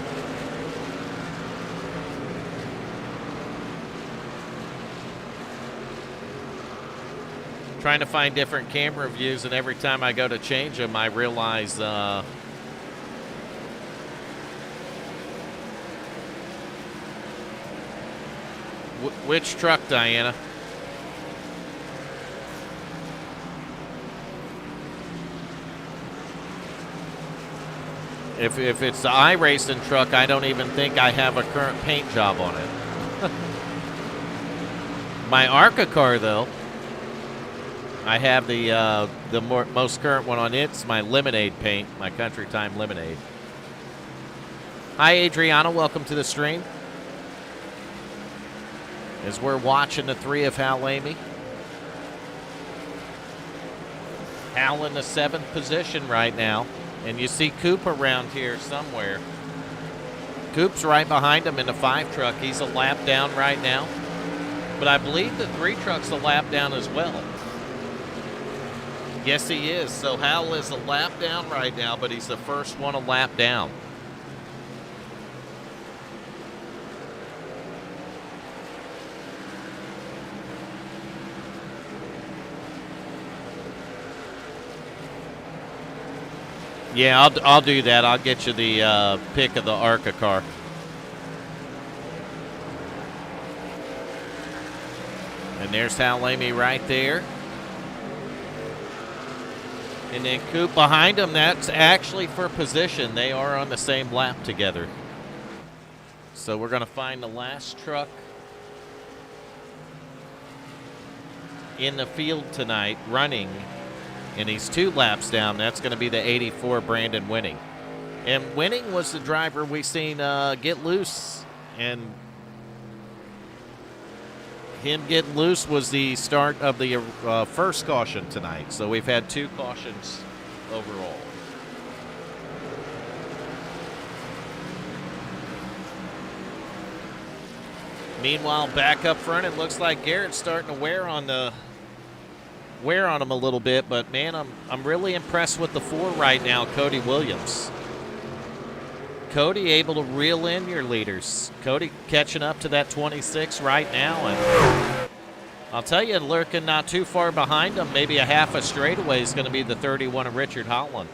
Trying to find different camera views, and every time I go to change them, I realize which truck, Diana? If it's the iRacing truck, I don't even think I have a current paint job on it. My ARCA car, though, I have the most current one on it. It's my Lemonade paint, my Country Time Lemonade. Hi, Adriana. Welcome to the stream. As we're watching the 3 of Hal Eighmey. Hal in the 7th position right now. And you see Coop around here somewhere. Coop's right behind him in the 5 truck. He's a lap down right now. But I believe the 3 truck's a lap down as well. Yes, he is. So Hal is a lap down right now, but he's the first one a lap down. Yeah, I'll do that. I'll get you the pick of the ARCA car. And there's Hal Eighmey right there. And then Coop behind him, that's actually for position. They are on the same lap together. So we're going to find the last truck in the field tonight running. And he's 2 laps down. That's going to be the 84 Brandon Winning. And Winning was the driver we seen get loose. And him getting loose was the start of the first caution tonight. So we've had 2 cautions overall. Meanwhile, back up front, it looks like Garrett's starting to wear on him a little bit, but man, I'm really impressed with the 4 right now, Cody Williams. Cody able to reel in your leaders. Cody catching up to that 26 right now, and I'll tell you, lurking not too far behind him, maybe a half a straightaway, is going to be the 31 of Richard Holland.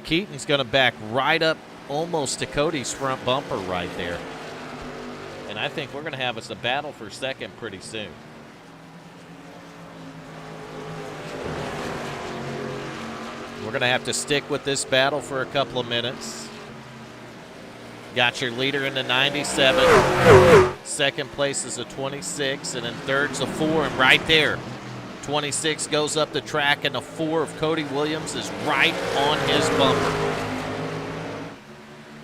Keaton's going to back right up almost to Cody's front bumper right there. And I think we're going to have us a battle for second pretty soon. We're going to have to stick with this battle for a couple of minutes. Got your leader in the 97. Second place is a 26, and then third's a 4, and right there, 26 goes up the track, and the 4 of Cody Williams is right on his bumper.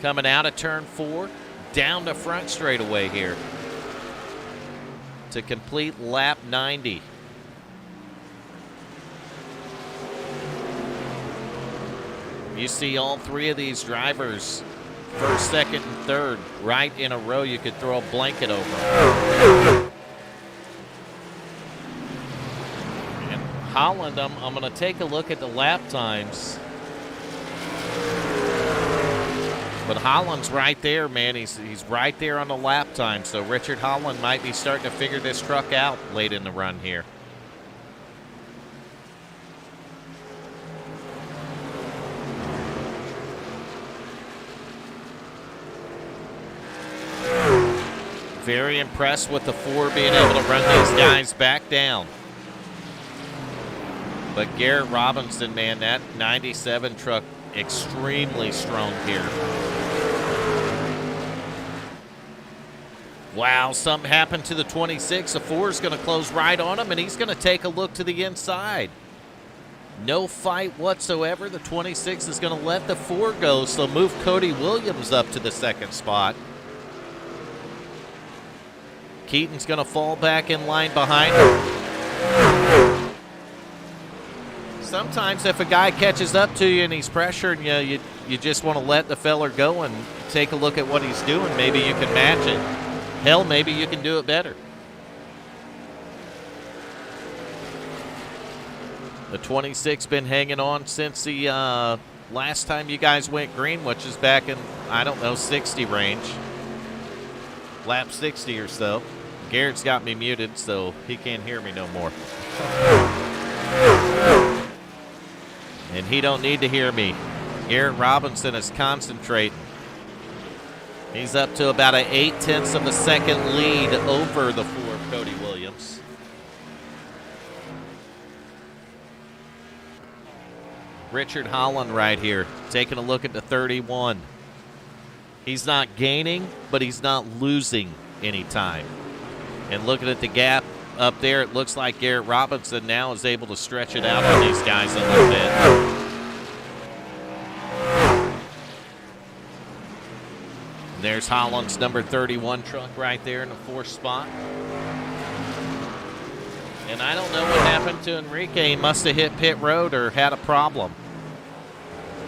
Coming out of turn 4, down the front straightaway here to complete lap 90. You see all 3 of these drivers, first, second, and third, right in a row. You could throw a blanket over. And Holland, I'm going to take a look at the lap times. But Holland's right there, man. He's right there on the lap time. So Richard Holland might be starting to figure this truck out late in the run here. Very impressed with the 4 being able to run these guys back down. But Garrett Robinson, man, that 97 truck extremely strong here. Wow, something happened to the 26. The 4 is going to close right on him, and he's going to take a look to the inside. No fight whatsoever. The 26 is going to let the 4 go, so move Cody Williams up to the second spot. Keaton's going to fall back in line behind him. Sometimes if a guy catches up to you and he's pressuring you, you just want to let the feller go and take a look at what he's doing. Maybe you can match it. Hell, maybe you can do it better. The 26 been hanging on since the last time you guys went green, which is back in, I don't know, 60 range. Lap 60 or so. Garrett's got me muted, so he can't hear me no more. And he don't need to hear me. Garrett Robinson is concentrating. He's up to about an 0.8 of a second lead over the 4 of Cody Williams. Richard Holland right here, taking a look at the 31. He's not gaining, but he's not losing any time. And looking at the gap up there, it looks like Garrett Robinson now is able to stretch it out on these guys a little bit. And there's Holland's number 31 truck right there in the 4th spot. And I don't know what happened to Enrique. He must have hit pit road or had a problem.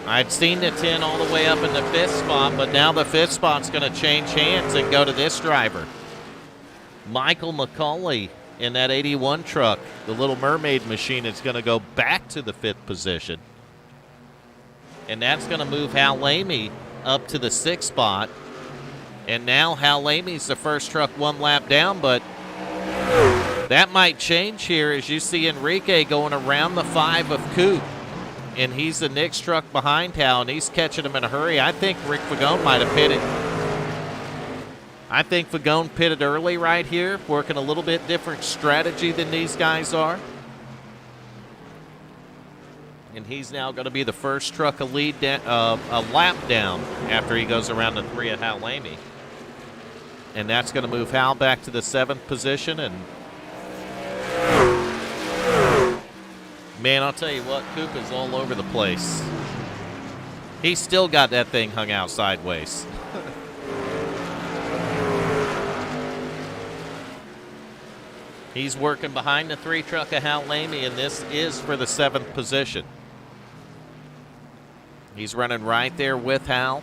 I'd seen the 10 all the way up in the 5th spot, but now the 5th spot's going to change hands and go to this driver. Michael McCauley in that 81 truck, the Little Mermaid machine, is going to go back to the 5th position. And that's going to move Hal Eighmey up to the 6th spot. And now Hal Eighmey's the first truck 1 lap down, but that might change here as you see Enrique going around the 5 of Coop. And he's the next truck behind Hal, and he's catching him in a hurry. I think Rick Fagone might have pitted. I think Fagone pitted early right here, working a little bit different strategy than these guys are. And he's now going to be the first truck a lap down after he goes around the 3 of Hal Eighmey. And that's going to move Hal back to the 7th position. And man, I'll tell you what, Coop is all over the place. He's still got that thing hung out sideways. He's working behind the 3 truck of Hal Eighmey, and this is for the 7th position. He's running right there with Hal.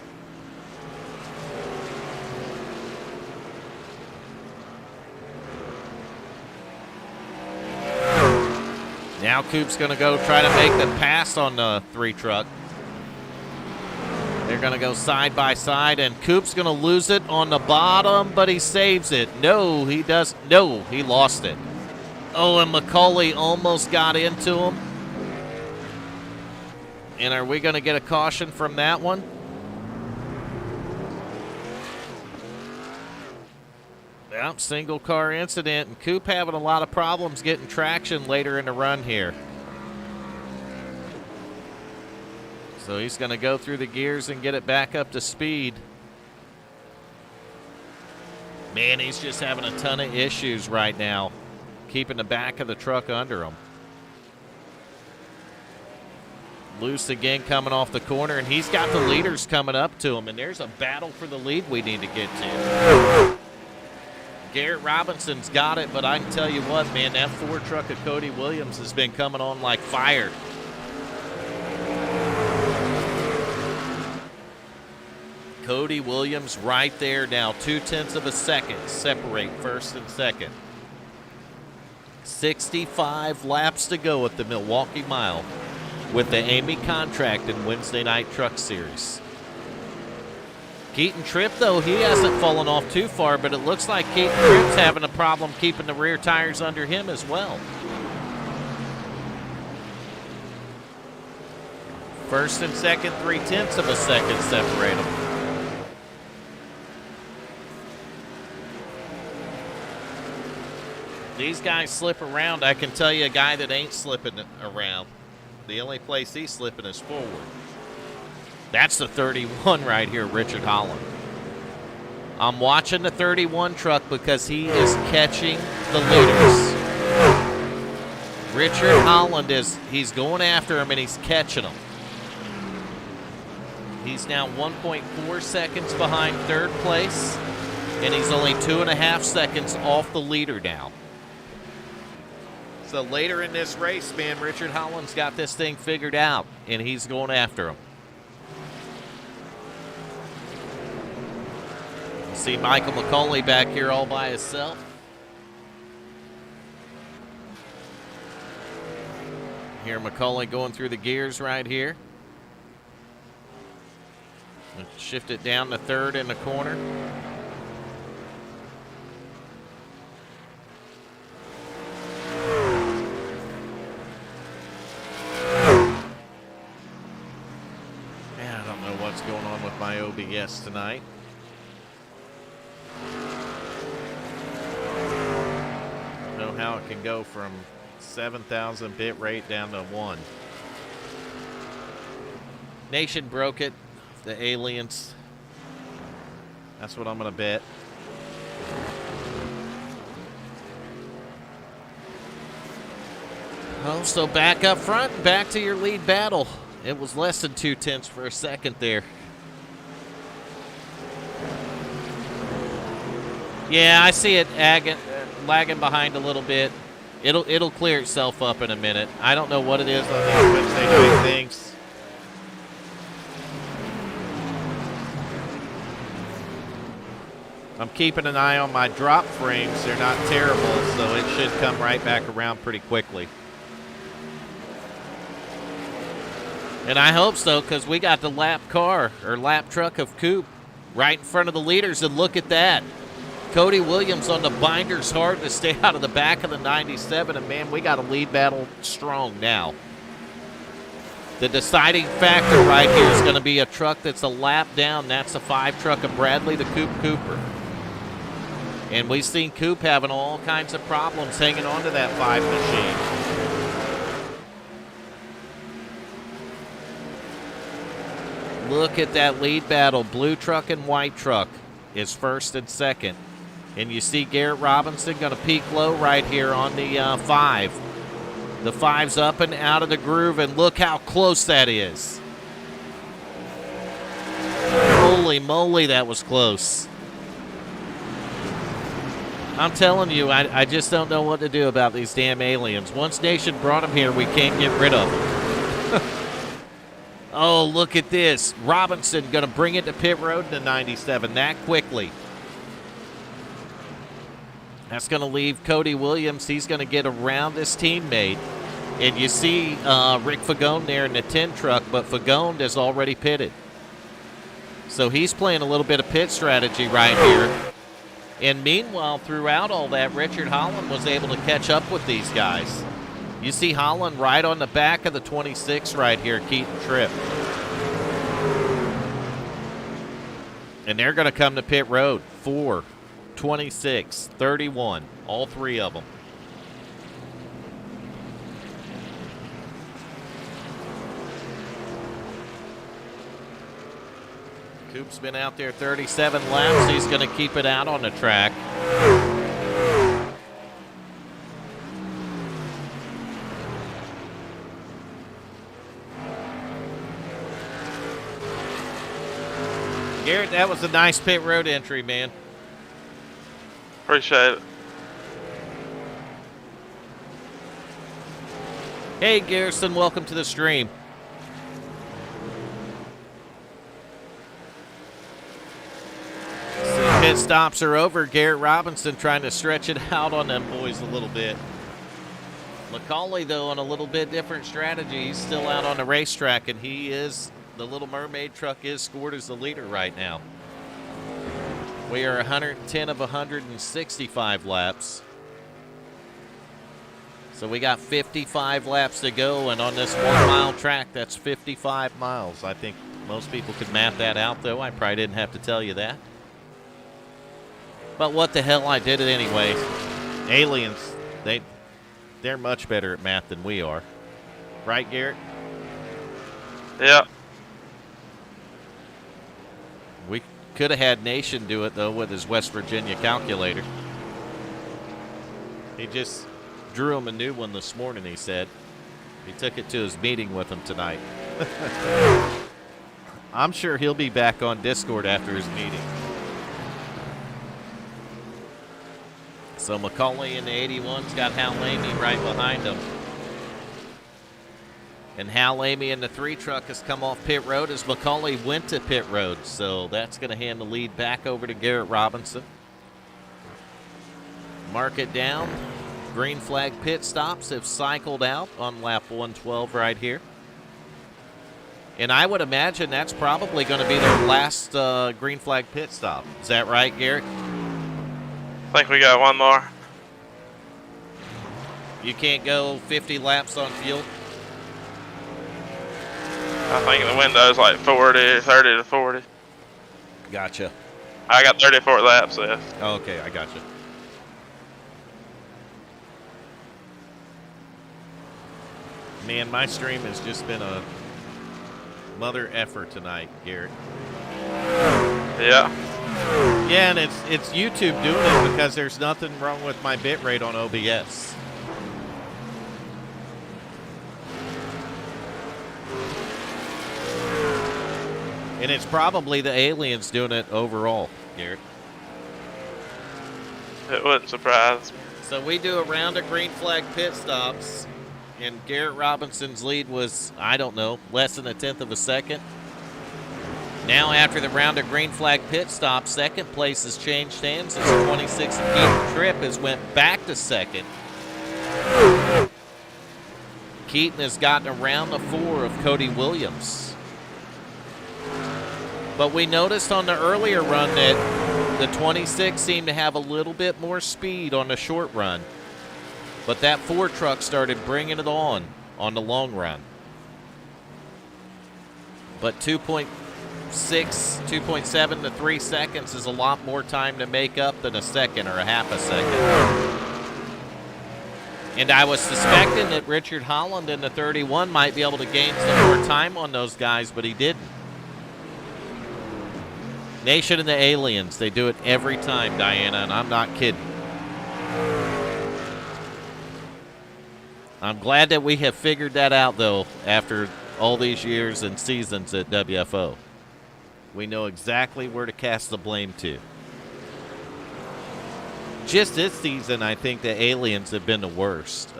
Now Coop's going to go try to make the pass on the 3 truck. They're going to go side by side, and Coop's going to lose it on the bottom, but he saves it. No, he does. No, he lost it. Oh, and McCauley almost got into him. And are we going to get a caution from that one? Yep, single car incident, and Coop having a lot of problems getting traction later in the run here. So he's going to go through the gears and get it back up to speed. Man, he's just having a ton of issues right now, keeping the back of the truck under him. Loose again coming off the corner, and he's got the leaders coming up to him, and there's a battle for the lead we need to get to. Garrett Robinson's got it, but I can tell you what, man, that Ford truck of Cody Williams has been coming on like fire. Cody Williams right there now, 0.2 of a second separate first and second. 65 laps to go at the Milwaukee Mile with the Eighmey contract in Wednesday Night Truck Series. Keaton Tripp, though, he hasn't fallen off too far, but it looks like Keaton Tripp's having a problem keeping the rear tires under him as well. First and second, 0.3 of a second separate them. These guys slip around. I can tell you a guy that ain't slipping around. The only place he's slipping is forward. That's the 31 right here, Richard Holland. I'm watching the 31 truck because he is catching the leaders. Richard Holland he's going after him and he's catching them. He's now 1.4 seconds behind third place, and he's only 2.5 seconds off the leader now. So later in this race, man, Richard Holland's got this thing figured out, and he's going after him. See Michael McCauley back here all by himself. Here McCauley going through the gears right here. Let's shift it down to third in the corner. Going on with my OBS tonight. Know how it can go from 7,000 bit rate down to 1. Nation broke it. The aliens. That's what I'm going to bet. Oh, so back up front, back to your lead battle. It was less than 0.2 for a second there. Yeah, I see it lagging behind a little bit. It'll clear itself up in a minute. I don't know what it is on these Wednesday night things. I'm keeping an eye on my drop frames. They're not terrible, so it should come right back around pretty quickly. And I hope so, because we got the lap car, or lap truck of Coop right in front of the leaders, and look at that. Cody Williams on the binders hard to stay out of the back of the 97, and man, we got a lead battle strong now. The deciding factor right here is going to be a truck that's a lap down. That's a 5 truck of Bradley, the Coop Cooper. And we've seen Coop having all kinds of problems hanging on to that 5 machine. Look at that lead battle. Blue truck and white truck is first and second. And you see Garrett Robinson going to peak low right here on the 5. The 5's up and out of the groove, and look how close that is. Holy moly, that was close. I'm telling you, I just don't know what to do about these damn aliens. Once Nation brought them here, we can't get rid of them. Oh, look at this. Robinson going to bring it to pit road in the 97 that quickly. That's going to leave Cody Williams. He's going to get around this teammate. And you see Rick Fagone there in the 10 truck, but Fagone is already pitted. So he's playing a little bit of pit strategy right here. And meanwhile, throughout all that, Richard Holland was able to catch up with these guys. You see Holland right on the back of the 26 right here, Keaton Tripp. And they're going to come to pit road. 4, 26, 31, all 3 of them. Coop's been out there 37 laps. He's going to keep it out on the track. Garrett, that was a nice pit road entry, man. Appreciate it. Hey, Garrison, welcome to the stream. So pit stops are over. Garrett Robinson trying to stretch it out on them boys a little bit. Macaulay, though, on a little bit different strategy. He's still out on the racetrack, and he is, the Little Mermaid truck is scored as the leader right now. We are 110 of 165 laps. So we got 55 laps to go, and on this 1 mile track, that's 55 miles. I think most people could map that out, though. I probably didn't have to tell you that. But what the hell, I did it anyway. Aliens, they're much better at math than we are. Right, Garrett? Yeah. We could have had Nation do it, though, with his West Virginia calculator. He just drew him a new one this morning, he said. He took it to his meeting with him tonight. I'm sure he'll be back on Discord after his meeting. So Macaulay in the 81's got Hal Eighmey right behind him. And Hal Eighmey in the 3 truck has come off pit road as Macaulay went to pit road. So that's going to hand the lead back over to Garrett Robinson. Mark it down. Green flag pit stops have cycled out on lap 112 right here. And I would imagine that's probably going to be their last green flag pit stop. Is that right, Garrett? I think we got one more. You can't go 50 laps on fuel? I think the window's like 30 to 40. Gotcha. I got 34 laps left. Oh, okay, I gotcha. Man, my stream has just been a mother effort tonight, Garrett. Yeah. Yeah, and it's YouTube doing it because there's nothing wrong with my bitrate on OBS. And it's probably the aliens doing it overall, Garrett. It wouldn't surprise me. So we do a round of green flag pit stops, and Garrett Robinson's lead was, I don't know, less than 1/10 of a second. Now after the round of green flag pit stops, second place has changed hands as 26 and Keaton Tripp has went back to second. Keaton has gotten around the 4 of Cody Williams. But we noticed on the earlier run that the 26 seemed to have a little bit more speed on the short run. But that 4 truck started bringing it on the long run. But 2.6, 2.7 to 3 seconds is a lot more time to make up than a second or a half a second. And I was suspecting that Richard Holland in the 31 might be able to gain some more time on those guys, but he didn't. Nation and the aliens, they do it every time, Diana, and I'm not kidding. I'm glad that we have figured that out, though, after all these years and seasons at WFO. We know exactly where to cast the blame to. Just this season, I think the aliens have been the worst.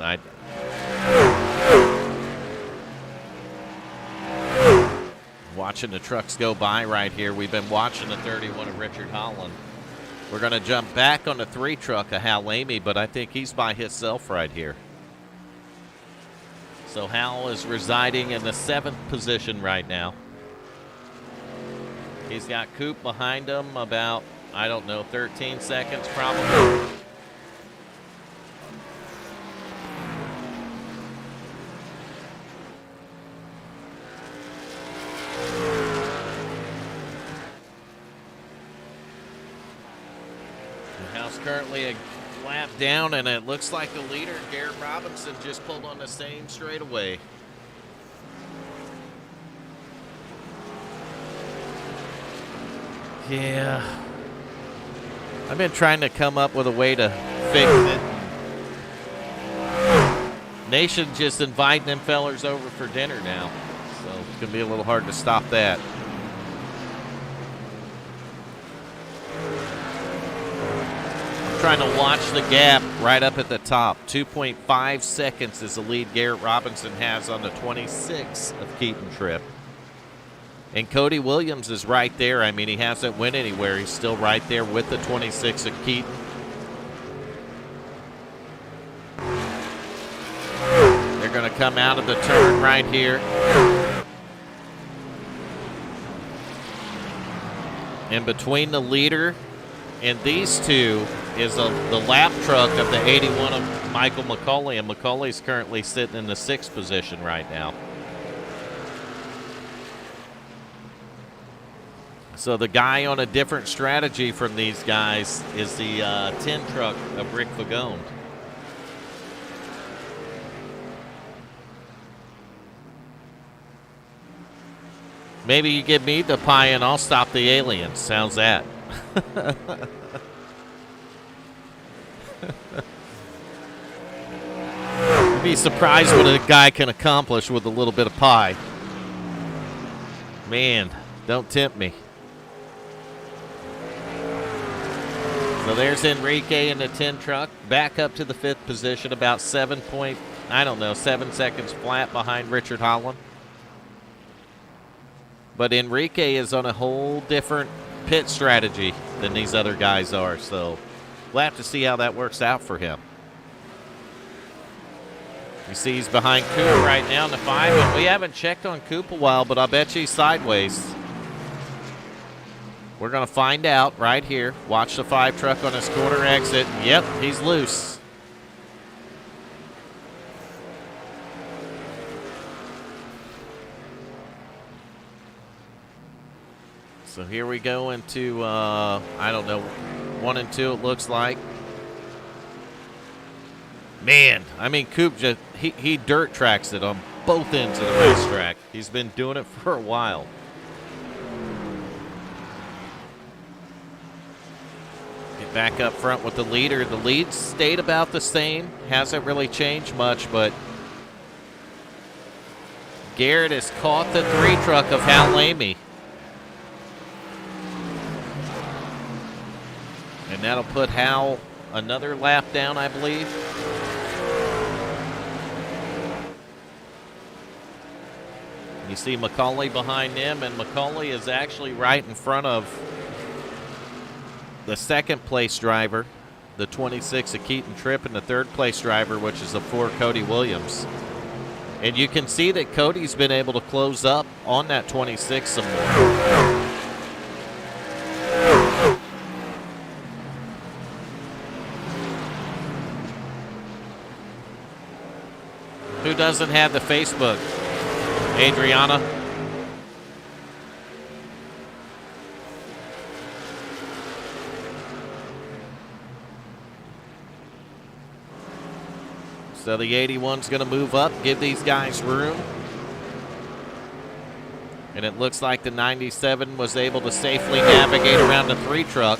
Watching the trucks go by right here. We've been watching the 31 of Richard Holland. We're going to jump back on the 3 truck of Hal Eighmey, but I think he's by himself right here. So Hal is residing in the 7th position right now. He's got Coop behind him about, I don't know, 13 seconds probably. Hal's currently a lap down, and it looks like the leader, Garrett Robinson, just pulled on the same straightaway. Yeah. I've been trying to come up with a way to fix it. Nation just inviting them fellers over for dinner now, so it's going to be a little hard to stop that. I'm trying to watch the gap right up at the top. 2.5 seconds is the lead Garrett Robinson has on the 26 of Keaton Tripp. And Cody Williams is right there. I mean, he hasn't went anywhere. He's still right there with the 26 of Keaton. They're going to come out of the turn right here. And between the leader and these two is the lap truck of the 81 of Michael McCauley. And McCauley's currently sitting in the 6th position right now. So the guy on a different strategy from these guys is the 10 truck of Rick Vagone. Maybe you give me the pie and I'll stop the aliens. How's that? You'd be surprised what a guy can accomplish with a little bit of pie. Man, don't tempt me. So there's Enrique in the 10 truck, back up to the 5th position, about 7 seconds flat behind Richard Holland. But Enrique is on a whole different pit strategy than these other guys are, so we'll have to see how that works out for him. You see he's behind Coop right now in the 5, and we haven't checked on Coop a while, but I bet you he's sideways. We're going to find out right here. Watch the 5 truck on his corner exit. Yep, he's loose. So here we go into, 1 and 2 it looks like. Man, I mean, Coop just, he dirt tracks it on both ends of the racetrack. He's been doing it for a while. Back up front with the leader. The lead stayed about the same. Hasn't really changed much, but Garrett has caught the 3 truck of Hal Eighmey. And that'll put Hal another lap down, I believe. You see McCauley behind him, and McCauley is actually right in front of the 2nd place driver, the 26 of Keaton Tripp, and the 3rd place driver, which is the 4 Cody Williams. And you can see that Cody's been able to close up on that 26 some more. Who doesn't have the Facebook? Adriana? So the 81's going to move up, give these guys room. And it looks like the 97 was able to safely navigate around the 3 truck.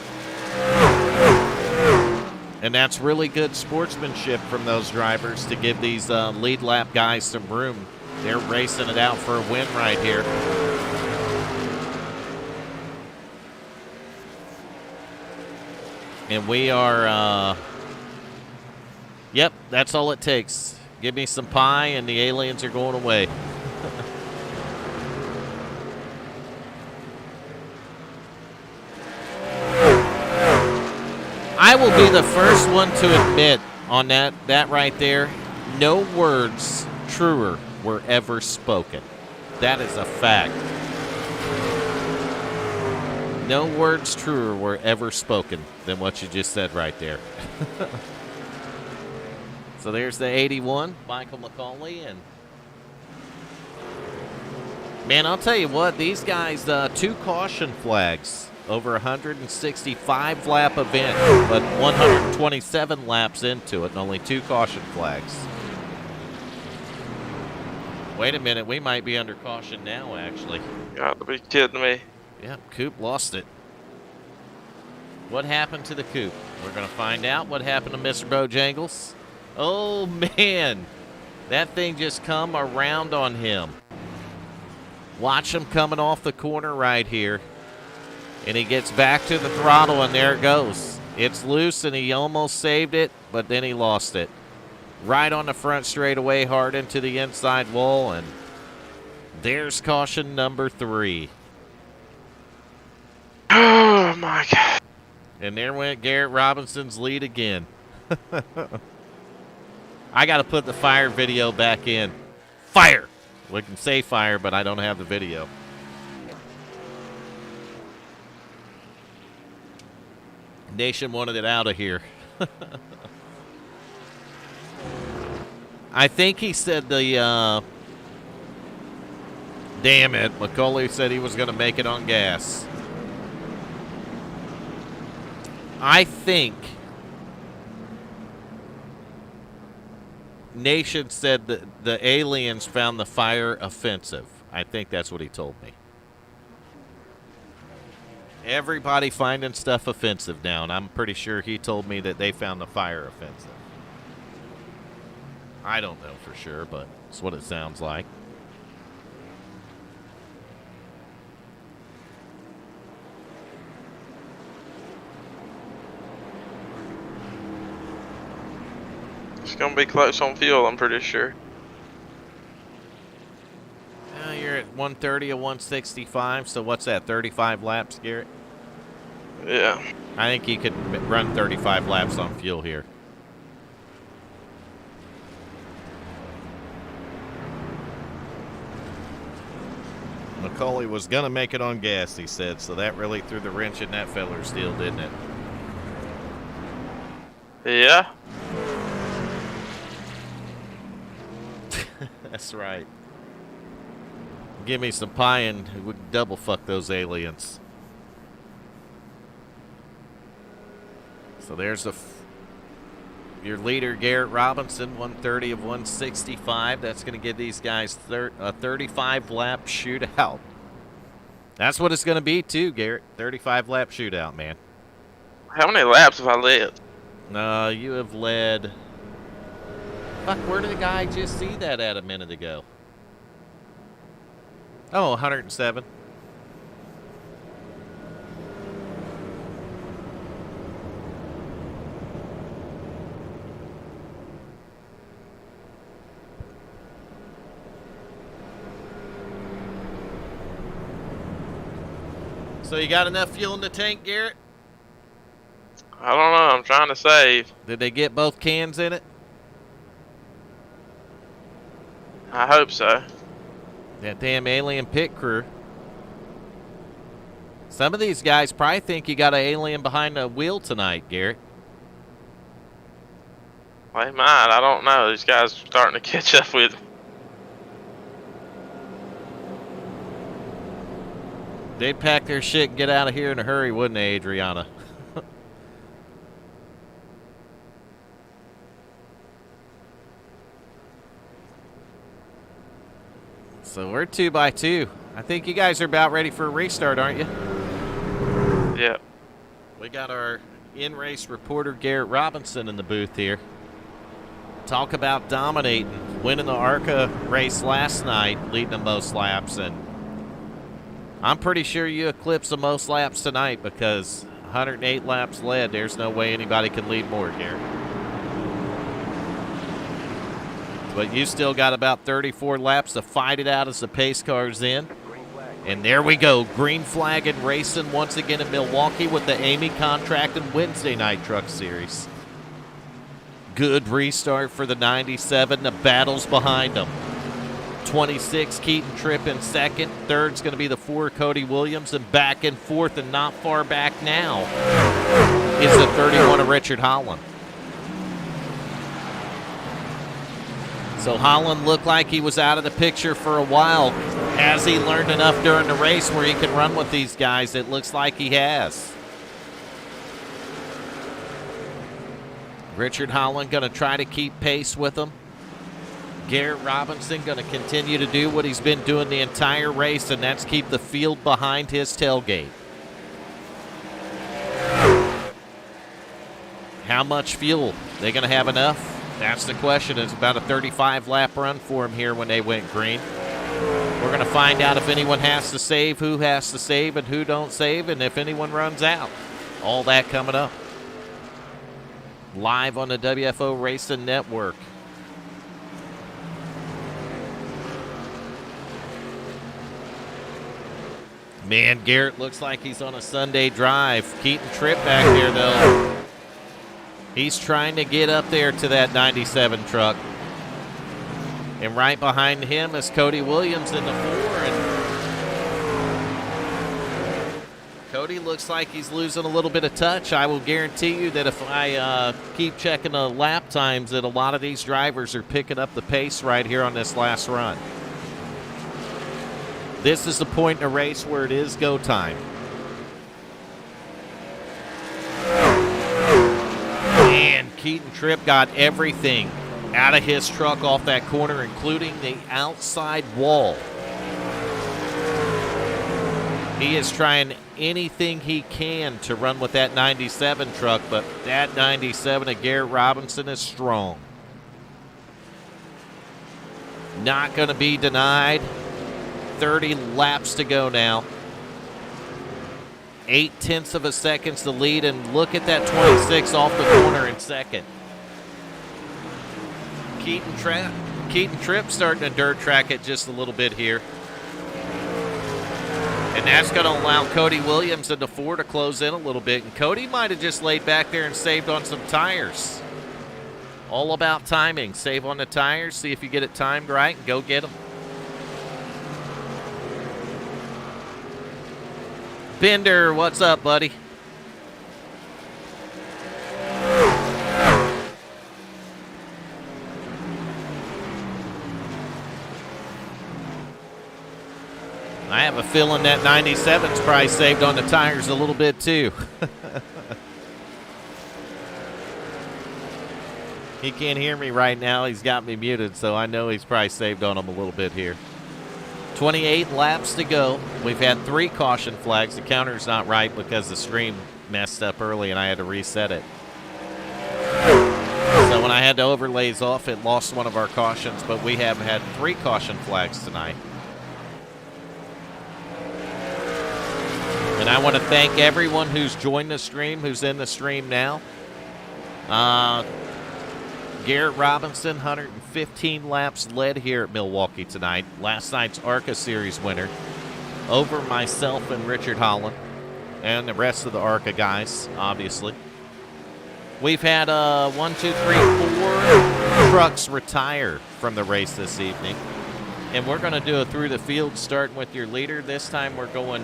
And that's really good sportsmanship from those drivers to give these lead lap guys some room. They're racing it out for a win right here. And we are... Yep, that's all it takes. Give me some pie and the aliens are going away. I will be the first one to admit on that right there, no words truer were ever spoken. That is a fact. No words truer were ever spoken than what you just said right there. So there's the 81, Michael McCauley. And man, I'll tell you what, these guys, 2 caution flags over 165 lap event, but 127 laps into it and only 2 caution flags. Wait a minute, we might be under caution now, actually. You got to be kidding me. Yeah, Coop lost it. What happened to the coupe? We're going to find out what happened to Mr. Bojangles. Oh, man. That thing just come around on him. Watch him coming off the corner right here. And he gets back to the throttle, and there it goes. It's loose, and he almost saved it, but then he lost it. Right on the front straightaway, hard into the inside wall, and there's caution number 3. Oh, my God. And there went Garrett Robinson's lead again. I got to put the fire video back in. Fire! We can say fire, but I don't have the video. Nation wanted it out of here. I think he said the, damn it, McCauley said he was going to make it on gas. I think Nation said that the aliens found the fire offensive. I think that's what he told me. Everybody finding stuff offensive now, and I'm pretty sure he told me that they found the fire offensive. I don't know for sure, but it's what it sounds like. It's going to be close on fuel, I'm pretty sure. You're at 130 or 165, so what's that, 35 laps, Garrett? Yeah. I think you could run 35 laps on fuel here. McCauley was going to make it on gas, he said, so that really threw the wrench in that feller's deal, didn't it? Yeah. That's right. Give me some pie and we can double fuck those aliens. So there's your leader, Garrett Robinson, 130 of 165. That's going to give these guys a 35-lap shootout. That's what it's going to be, too, Garrett. 35-lap shootout, man. How many laps have I led? You have led... Fuck, where did the guy just see that at a minute ago? Oh, 107. So you got enough fuel in the tank, Garrett? I don't know. I'm trying to save. Did they get both cans in it? I hope so. That damn alien pit crew. Some of these guys probably think you got an alien behind the wheel tonight, Garrett. They might. I don't know. These guys are starting to catch up with me. They'd pack their shit and get out of here in a hurry, wouldn't they, Adriana? So we're 2x2. I think you guys are about ready for a restart, aren't you? Yeah. We got our in-race reporter, Garrett Robinson, in the booth here. Talk about dominating, winning the ARCA race last night, leading the most laps, and I'm pretty sure you eclipse the most laps tonight because 108 laps led. There's no way anybody can lead more, Garrett. But you still got about 34 laps to fight it out as the pace car's in. And there we go. Green flag and racing once again in Milwaukee with the Eighmey contract and Wednesday Night Truck Series. Good restart for the 97. The battle's behind them. 26, Keaton Tripp in second. Third's going to be the 4, Cody Williams. And back and forth and not far back now is the 31 of Richard Holland. So Holland looked like he was out of the picture for a while. Has he learned enough during the race where he can run with these guys? It looks like he has. Richard Holland going to try to keep pace with them. Garrett Robinson going to continue to do what he's been doing the entire race, and that's keep the field behind his tailgate. How much fuel? They going to have enough? That's the question. It's about a 35-lap run for them here when they went green. We're going to find out if anyone has to save, who has to save, and who don't save, and if anyone runs out. All that coming up. Live on the WFO Racing Network. Man, Garrett looks like he's on a Sunday drive. Keaton Tripp back there, though. He's trying to get up there to that 97 truck. And right behind him is Cody Williams in the 4. And Cody looks like he's losing a little bit of touch. I will guarantee you that if I keep checking the lap times, that a lot of these drivers are picking up the pace right here on this last run. This is the point in a race where it is go time. And Keaton Tripp got everything out of his truck off that corner, including the outside wall. He is trying anything he can to run with that 97 truck, but that 97 of Garrett Robinson is strong. Not going to be denied. 30 laps to go now. 0.8 of a second to lead, and look at that 26 off the corner in second. Keaton Tripp starting to dirt track it just a little bit here. And that's going to allow Cody Williams in the 4 to close in a little bit. And Cody might have just laid back there and saved on some tires. All about timing. Save on the tires, see if you get it timed right, and go get them. Bender, what's up, buddy? I have a feeling that 97's probably saved on the tires a little bit too. He can't hear me right now. He's got me muted, so I know he's probably saved on them a little bit here. 28 laps to go. We've had 3 caution flags. The counter's not right because the stream messed up early and I had to reset it. So when I had the overlays off, it lost one of our cautions, but we have had 3 caution flags tonight. And I want to thank everyone who's joined the stream, who's in the stream now. Garrett Robinson, 115 laps led here at Milwaukee tonight. Last night's ARCA Series winner over myself and Richard Holland and the rest of the ARCA guys, obviously. We've had 4 trucks retire from the race this evening. And we're going to do a through the field starting with your leader. This time we're going,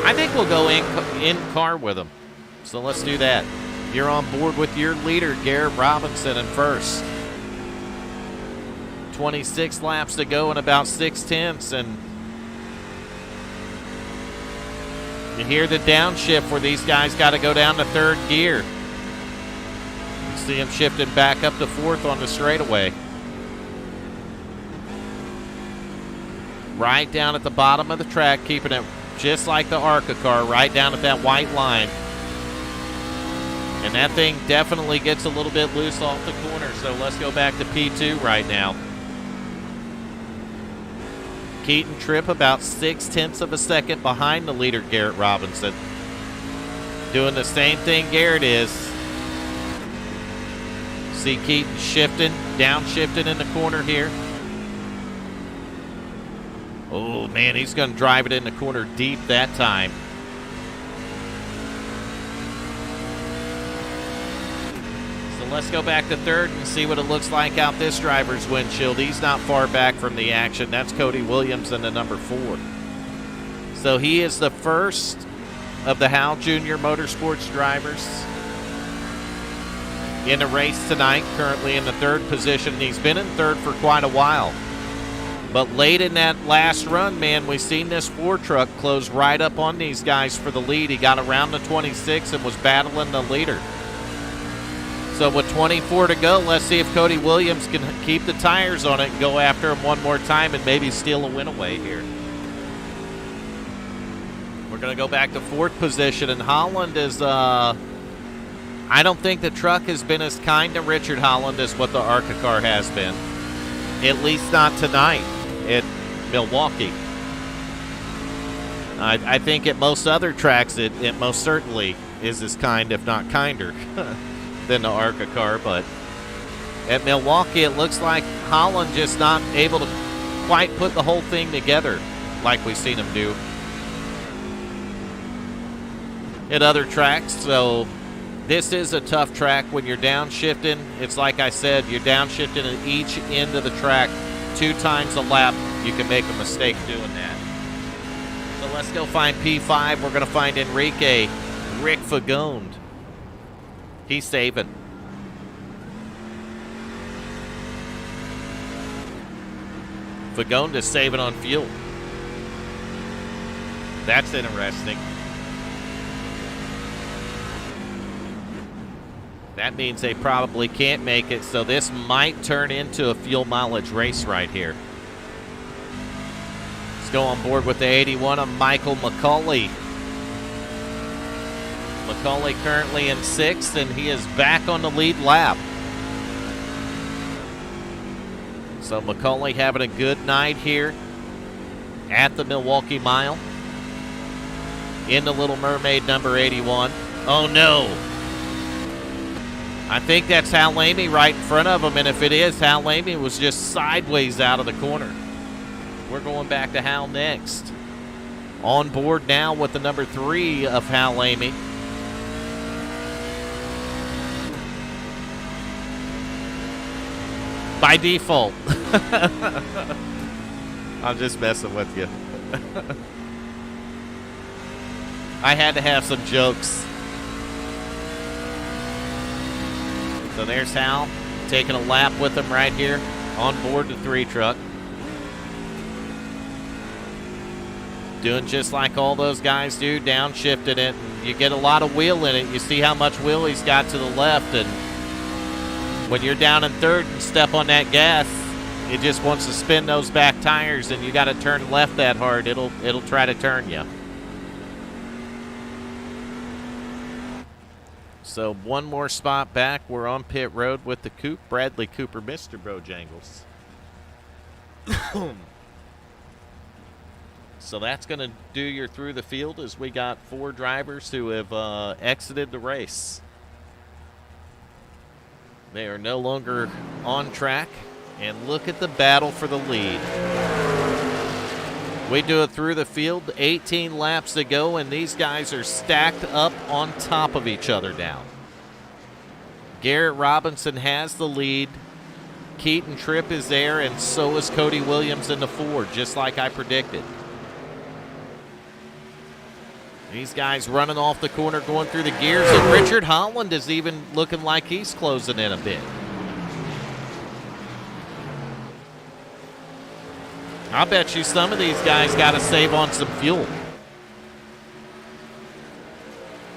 I think we'll go in car with them. So let's do that. You're on board with your leader, Garrett Robinson, in first. 26 laps to go and about 0.6. And you hear the downshift where these guys got to go down to 3rd gear. You see them shifting back up to 4th on the straightaway. Right down at the bottom of the track, keeping it just like the ARCA car, right down at that white line. And that thing definitely gets a little bit loose off the corner, so let's go back to P2 right now. Keaton Tripp about 0.6 of a second behind the leader, Garrett Robinson. Doing the same thing Garrett is. See Keaton shifting, downshifting in the corner here. Oh, man, he's going to drive it in the corner deep that time. Let's go back to 3rd and see what it looks like out this driver's windshield. He's not far back from the action. That's Cody Williams in the number 4. So he is the first of the Hal Jr. Motorsports drivers in the race tonight, currently in the 3rd position. He's been in 3rd for quite a while. But late in that last run, man, we've seen this 4 truck close right up on these guys for the lead. He got around the 26 and was battling the leader. So with 24 to go, let's see if Cody Williams can keep the tires on it and go after him one more time and maybe steal a win away here. We're going to go back to 4th position, and Holland is, I I don't think the truck has been as kind to Richard Holland as what the ARCA car has been. At least not tonight at Milwaukee. I think at most other tracks it most certainly is as kind, if not kinder, than the ARCA car. But at Milwaukee, it looks like Holland just not able to quite put the whole thing together like we've seen him do at other tracks. So this is a tough track when you're downshifting. It's like I said, you're downshifting at each end of the track 2 times a lap. You can make a mistake doing that. So let's go find P5. We're going to find Enrique Rick Fagone. He's saving. Fagone is saving on fuel. That's interesting. That means they probably can't make it, so this might turn into a fuel mileage race right here. Let's go on board with the 81 of Michael McCauley. McCauley currently in 6th, and he is back on the lead lap. So McCauley having a good night here at the Milwaukee Mile. In the Little Mermaid number 81. Oh no! I think that's Hal Eighmey right in front of him, and if it is, Hal Eighmey was just sideways out of the corner. We're going back to Hal next. On board now with the number 3 of Hal Eighmey. By default. I'm just messing with you. I had to have some jokes. So there's Hal taking a lap with him right here on board the 3 truck. Doing just like all those guys do, downshifting it. And you get a lot of wheel in it. You see how much wheel he's got to the left, and when you're down in 3rd and step on that gas, it just wants to spin those back tires, and you got to turn left that hard. It'll try to turn you. So one more spot back. We're on pit road with the Coupe. Bradley Cooper, Mr. Bojangles. So that's going to do your through the field, as we got 4 drivers who have exited the race. They are no longer on track. And look at the battle for the lead. We do it through the field, 18 laps to go, and these guys are stacked up on top of each other now. Garrett Robinson has the lead. Keaton Tripp is there, and so is Cody Williams in the 4, just like I predicted. These guys running off the corner, going through the gears, and Richard Holland is even looking like he's closing in a bit. I bet you some of these guys got to save on some fuel.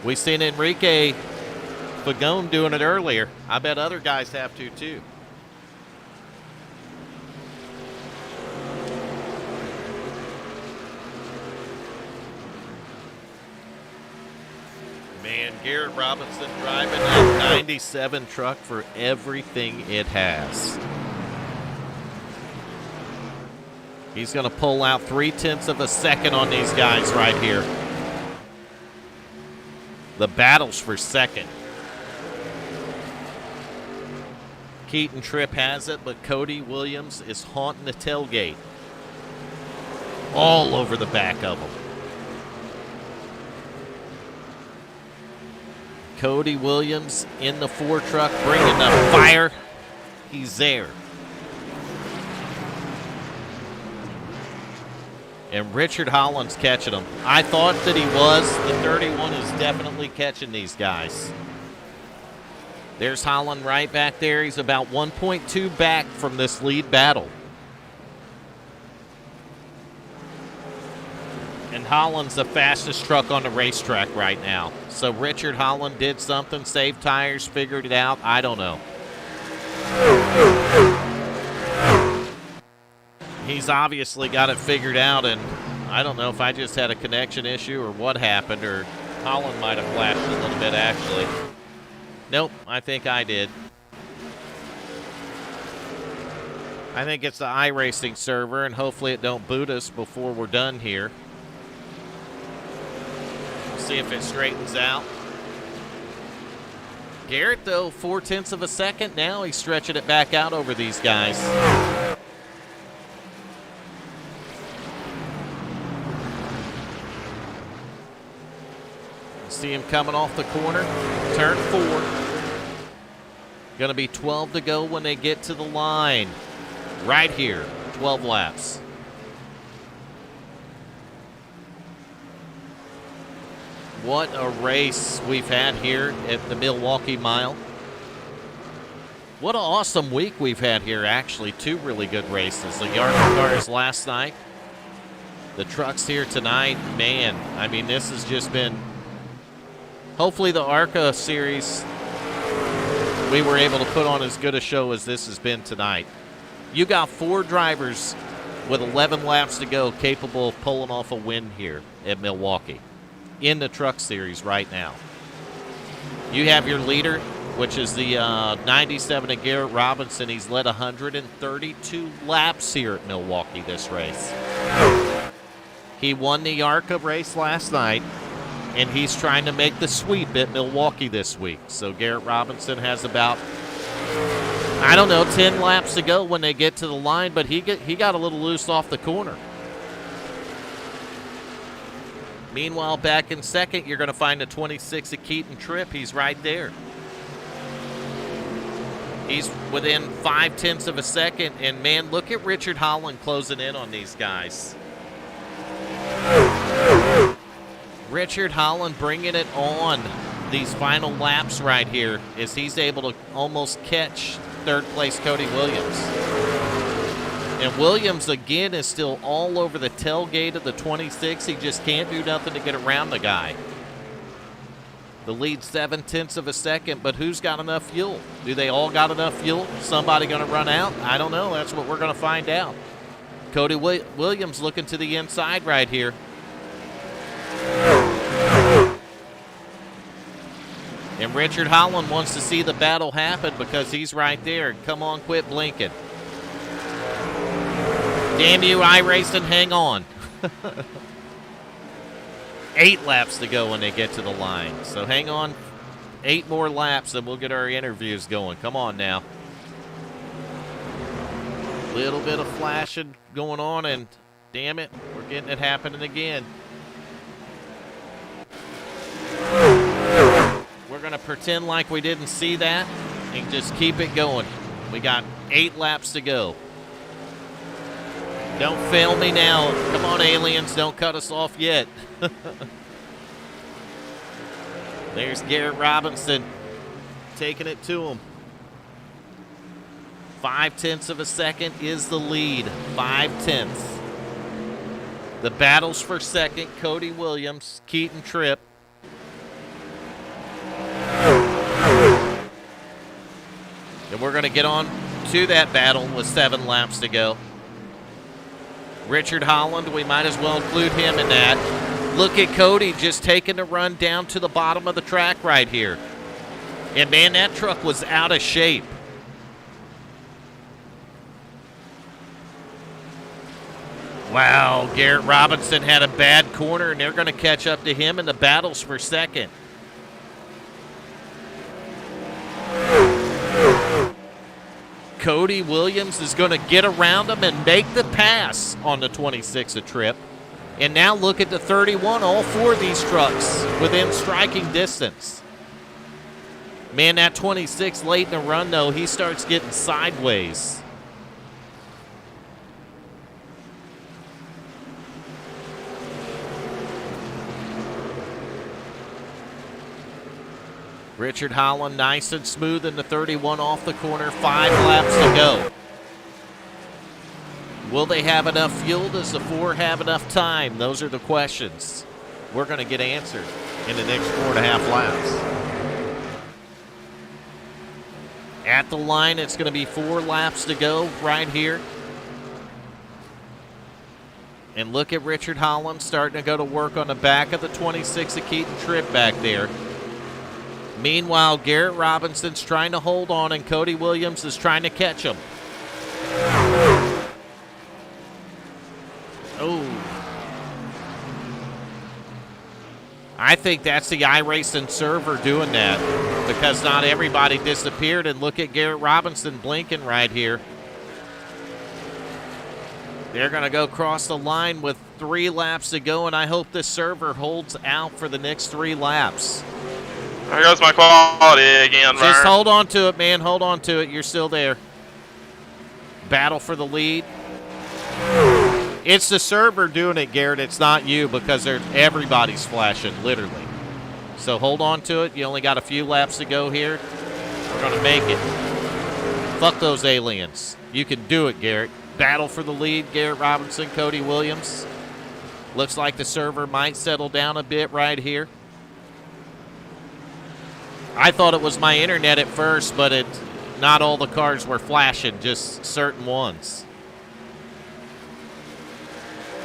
We seen Enrique Fagone doing it earlier. I bet other guys have to too. Man, Garrett Robinson driving a 97 truck for everything it has. He's going to pull out 0.3 of a second on these guys right here. The battles for second. Keaton Tripp has it, but Cody Williams is haunting the tailgate. All over the back of him. Cody Williams in the 4 truck, bringing the fire. He's there. And Richard Holland's catching them. I thought that he was. The 31 is definitely catching these guys. There's Holland right back there. He's about 1.2 back from this lead battle. And Holland's the fastest truck on the racetrack right now. So Richard Holland did something, saved tires, figured it out. I don't know. He's obviously got it figured out, and I don't know if I just had a connection issue or what happened, or Holland might have flashed a little bit, actually. Nope, I think I did. I think it's the iRacing server, and hopefully it don't boot us before we're done here. We'll see if it straightens out. Garrett, though, 0.4 of a second now. He's stretching it back out over these guys. See him coming off the corner. Turn 4. Going to be 12 to go when they get to the line. Right here, 12 laps. What a race we've had here at the Milwaukee Mile. What an awesome week we've had here, actually. 2 really good races. The Yarmouth cars last night. The trucks here tonight. Man, I mean, this has just been... Hopefully the ARCA series, we were able to put on as good a show as this has been tonight. You got 4 drivers with 11 laps to go capable of pulling off a win here at Milwaukee in the truck series right now. You have your leader, which is the 97 of Garrett Robinson. He's led 132 laps here at Milwaukee this race. He won the ARCA race last night, and he's trying to make the sweep at Milwaukee this week. So Garrett Robinson has about, 10 laps to go when they get to the line, but he got a little loose off the corner. Meanwhile, back in second, you're going to find the 26 of Keaton Tripp. He's right there. He's within 0.5 of a second, and man, look at Richard Holland closing in on these guys. Richard Holland bringing it on these final laps right here as he's able to almost catch third place Cody Williams. And Williams, again, is still all over the tailgate of the 26. He just can't do nothing to get around the guy. The lead 0.7 of a second, but who's got enough fuel? Do they all got enough fuel? Somebody going to run out? I don't know. That's what we're going to find out. Cody Williams looking to the inside right here. And Richard Holland wants to see the battle happen because he's right there. Come on, quit blinking. Damn you, iRacing, hang on. 8 laps to go when they get to the line. So hang on 8 more laps and we'll get our interviews going. Come on now. Little bit of flashing going on, and damn it, we're getting it happening again. We're going to pretend like we didn't see that and just keep it going. We got 8 laps to go. Don't fail me now. Come on, aliens. Don't cut us off yet. There's Garrett Robinson taking it to him. 0.5 of a second is the lead. 0.5. The battles for second, Cody Williams, Keaton Tripp. And we're going to get on to that battle with 7 laps to go. Richard Holland, we might as well include him in that. Look at Cody just taking the run down to the bottom of the track right here. And man, that truck was out of shape. Wow, Garrett Robinson had a bad corner, and they're going to catch up to him in the battles for second. Cody Williams is going to get around him and make the pass on the 26 of Tripp. And now look at the 31, all 4 of these trucks within striking distance. Man, that 26 late in the run, though, he starts getting sideways. Richard Holland nice and smooth in the 31 off the corner. 5 laps to go. Will they have enough fuel? Does the 4 have enough time? Those are the questions we're going to get answered in the next 4.5 laps. At the line, it's going to be 4 laps to go right here. And look at Richard Holland starting to go to work on the back of the 26 of Keaton Tripp back there. Meanwhile, Garrett Robinson's trying to hold on, and Cody Williams is trying to catch him. Oh. I think that's the iRacing server doing that because not everybody disappeared, and look at Garrett Robinson blinking right here. They're going to go across the line with 3 laps to go, and I hope this server holds out for the next 3 laps. There goes my quality again, Just Vern. hold on to it, man. Hold on to it. You're still there. Battle for the lead. It's the server doing it, Garrett. It's not you because everybody's flashing, literally. So hold on to it. You only got a few laps to go here. We're going to make it. Fuck those aliens. You can do it, Garrett. Battle for the lead, Garrett Robinson, Cody Williams. Looks like the server might settle down a bit right here. I thought it was my internet at first, but not all the cars were flashing, just certain ones.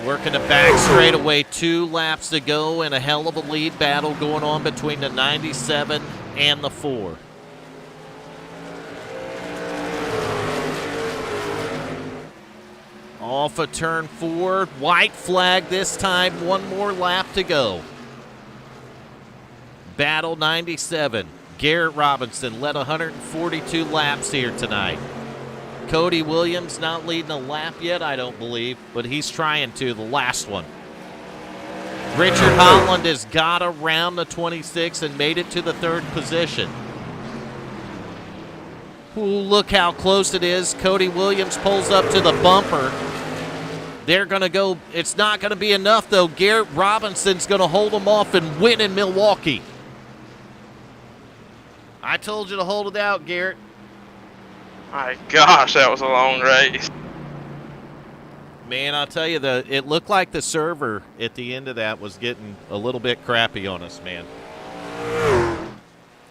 Working the back straightaway, 2 laps to go, and a hell of a lead battle going on between the 97 and the 4. Off of turn 4, white flag this time, 1 more lap to go. Battle 97. Garrett Robinson led 142 laps here tonight. Cody Williams not leading a lap yet, I don't believe, but he's trying to, the last one. Richard Holland has got around the 26 and made it to the 3rd position. Ooh, look how close it is. Cody Williams pulls up to the bumper. They're going to go. It's not going to be enough, though. Garrett Robinson's going to hold them off and win in Milwaukee. I told you to hold it out, Garrett. My gosh, that was a long race. Man, I'll tell you, it looked like the server at the end of that was getting a little bit crappy on us, man.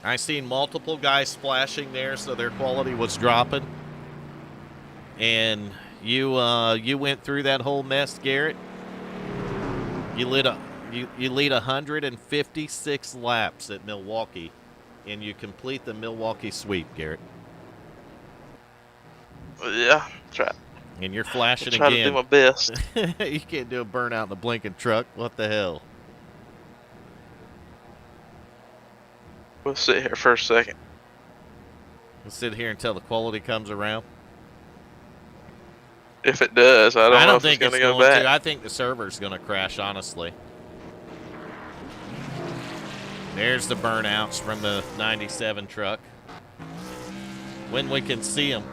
I seen multiple guys splashing there, so their quality was dropping. And you went through that whole mess, Garrett. You lead 156 laps at Milwaukee, and you complete the Milwaukee sweep, Garrett. Yeah, try. And you're flashing Try again. to do my best. You can't do a burnout in the blinking truck. What the hell? We'll sit here for a second. We'll sit here until the quality comes around. If it does, I don't know if think it's it's going to go going back. to. I think the server's going to crash, honestly. There's the burnouts from the 97 truck. When we can see them.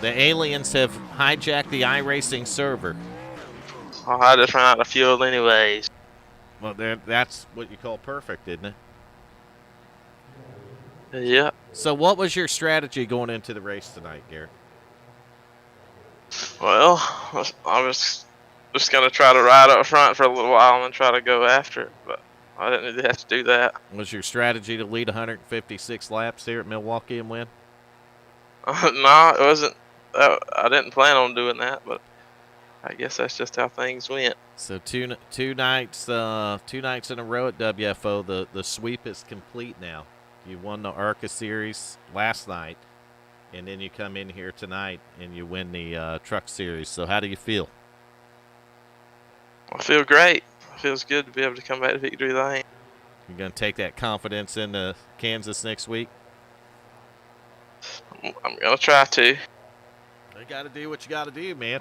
The aliens have hijacked the iRacing server. Oh, I just ran out of fuel anyways. Well, that's what you call perfect, isn't it? Yeah. So what was your strategy going into the race tonight, Garrett? Well, I was just going to try to ride up front for a little while and then try to go after it, but I didn't really have to do that. Was your strategy to lead 156 laps here at Milwaukee and win? No, it wasn't. I didn't plan on doing that, but I guess that's just how things went. So two nights in a row at WFO. The sweep is complete now. You won the ARCA Series last night, and then you come in here tonight and you win the Truck Series. So how do you feel? I feel great. It feels good to be able to come back to victory lane. You're going to take that confidence into Kansas next week? I'm going to try to. You got to do what you got to do, man.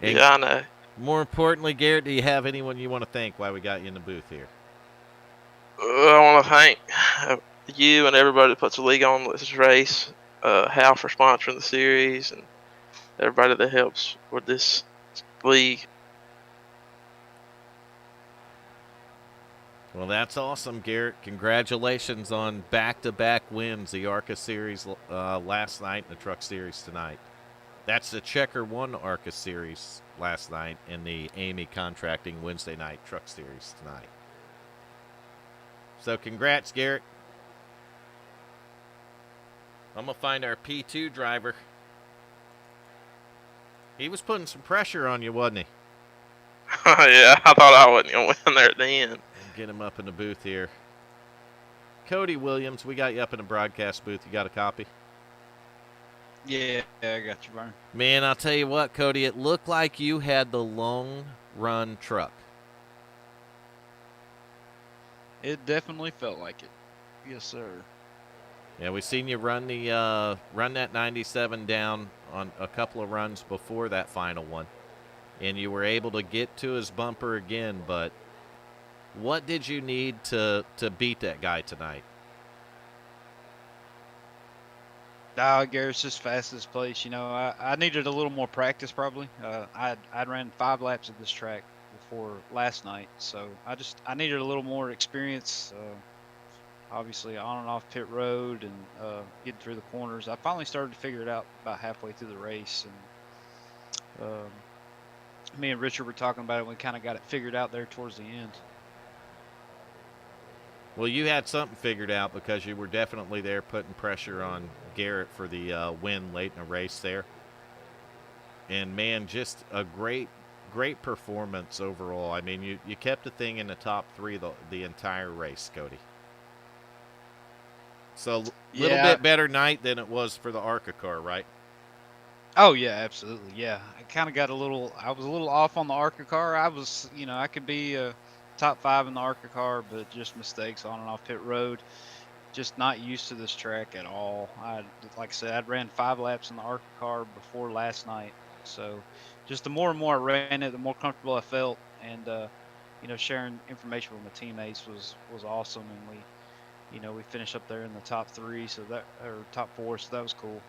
And yeah, I know. more importantly, Garrett, do you have anyone you want to thank while we got you in the booth here? I want to thank you and everybody that puts the league on this race. Hal for sponsoring the series and everybody that helps with this league. Well, that's awesome, Garrett. Congratulations on back-to-back wins, the ARCA Series last night and the Truck Series tonight. That's the Checker 1 ARCA Series last night and the Eighmey Contracting Wednesday night Truck Series tonight. So congrats, Garrett. I'm going to find our P2 driver. He was putting some pressure on you, wasn't he? Yeah, I thought I wasn't going to win there at the end. get him up in the booth here. Cody Williams, we got you up in the broadcast booth. You got a copy? Yeah, I got you, Brian. Man, I'll tell you what, Cody, it looked like you had the long run truck. It definitely felt like it. Yes, sir. Yeah, we seen you run that 97 down on a couple of runs before that final one, and you were able to get to his bumper again. But what did you need to beat that guy tonight? Garrett's just fastest place. I needed a little more practice probably. I'd ran 5 laps of this track before last night, so I needed a little more experience. Obviously on and off pit road and getting through the corners. I finally started to figure it out about halfway through the race, and me and Richard were talking about it. We kind of got it figured out there towards the end. Well, you had something figured out because you were definitely there putting pressure on Garrett for the win late in the race there. And, man, just a great performance overall. I mean, you kept the thing in the top 3 the entire race, Cody. So, a little bit better night than it was for the ARCA car, right? Oh, yeah, absolutely. Yeah, I was a little off on the ARCA car. I could be top 5 in the ARCA car, but just mistakes on and off pit road. Just not used to this track at all. Like I said, I'd ran 5 laps in the ARCA car before last night. So just the more and more I ran it, the more comfortable I felt. And, sharing information with my teammates was awesome. And we finished up there in the top 3, or top 4, so that was cool.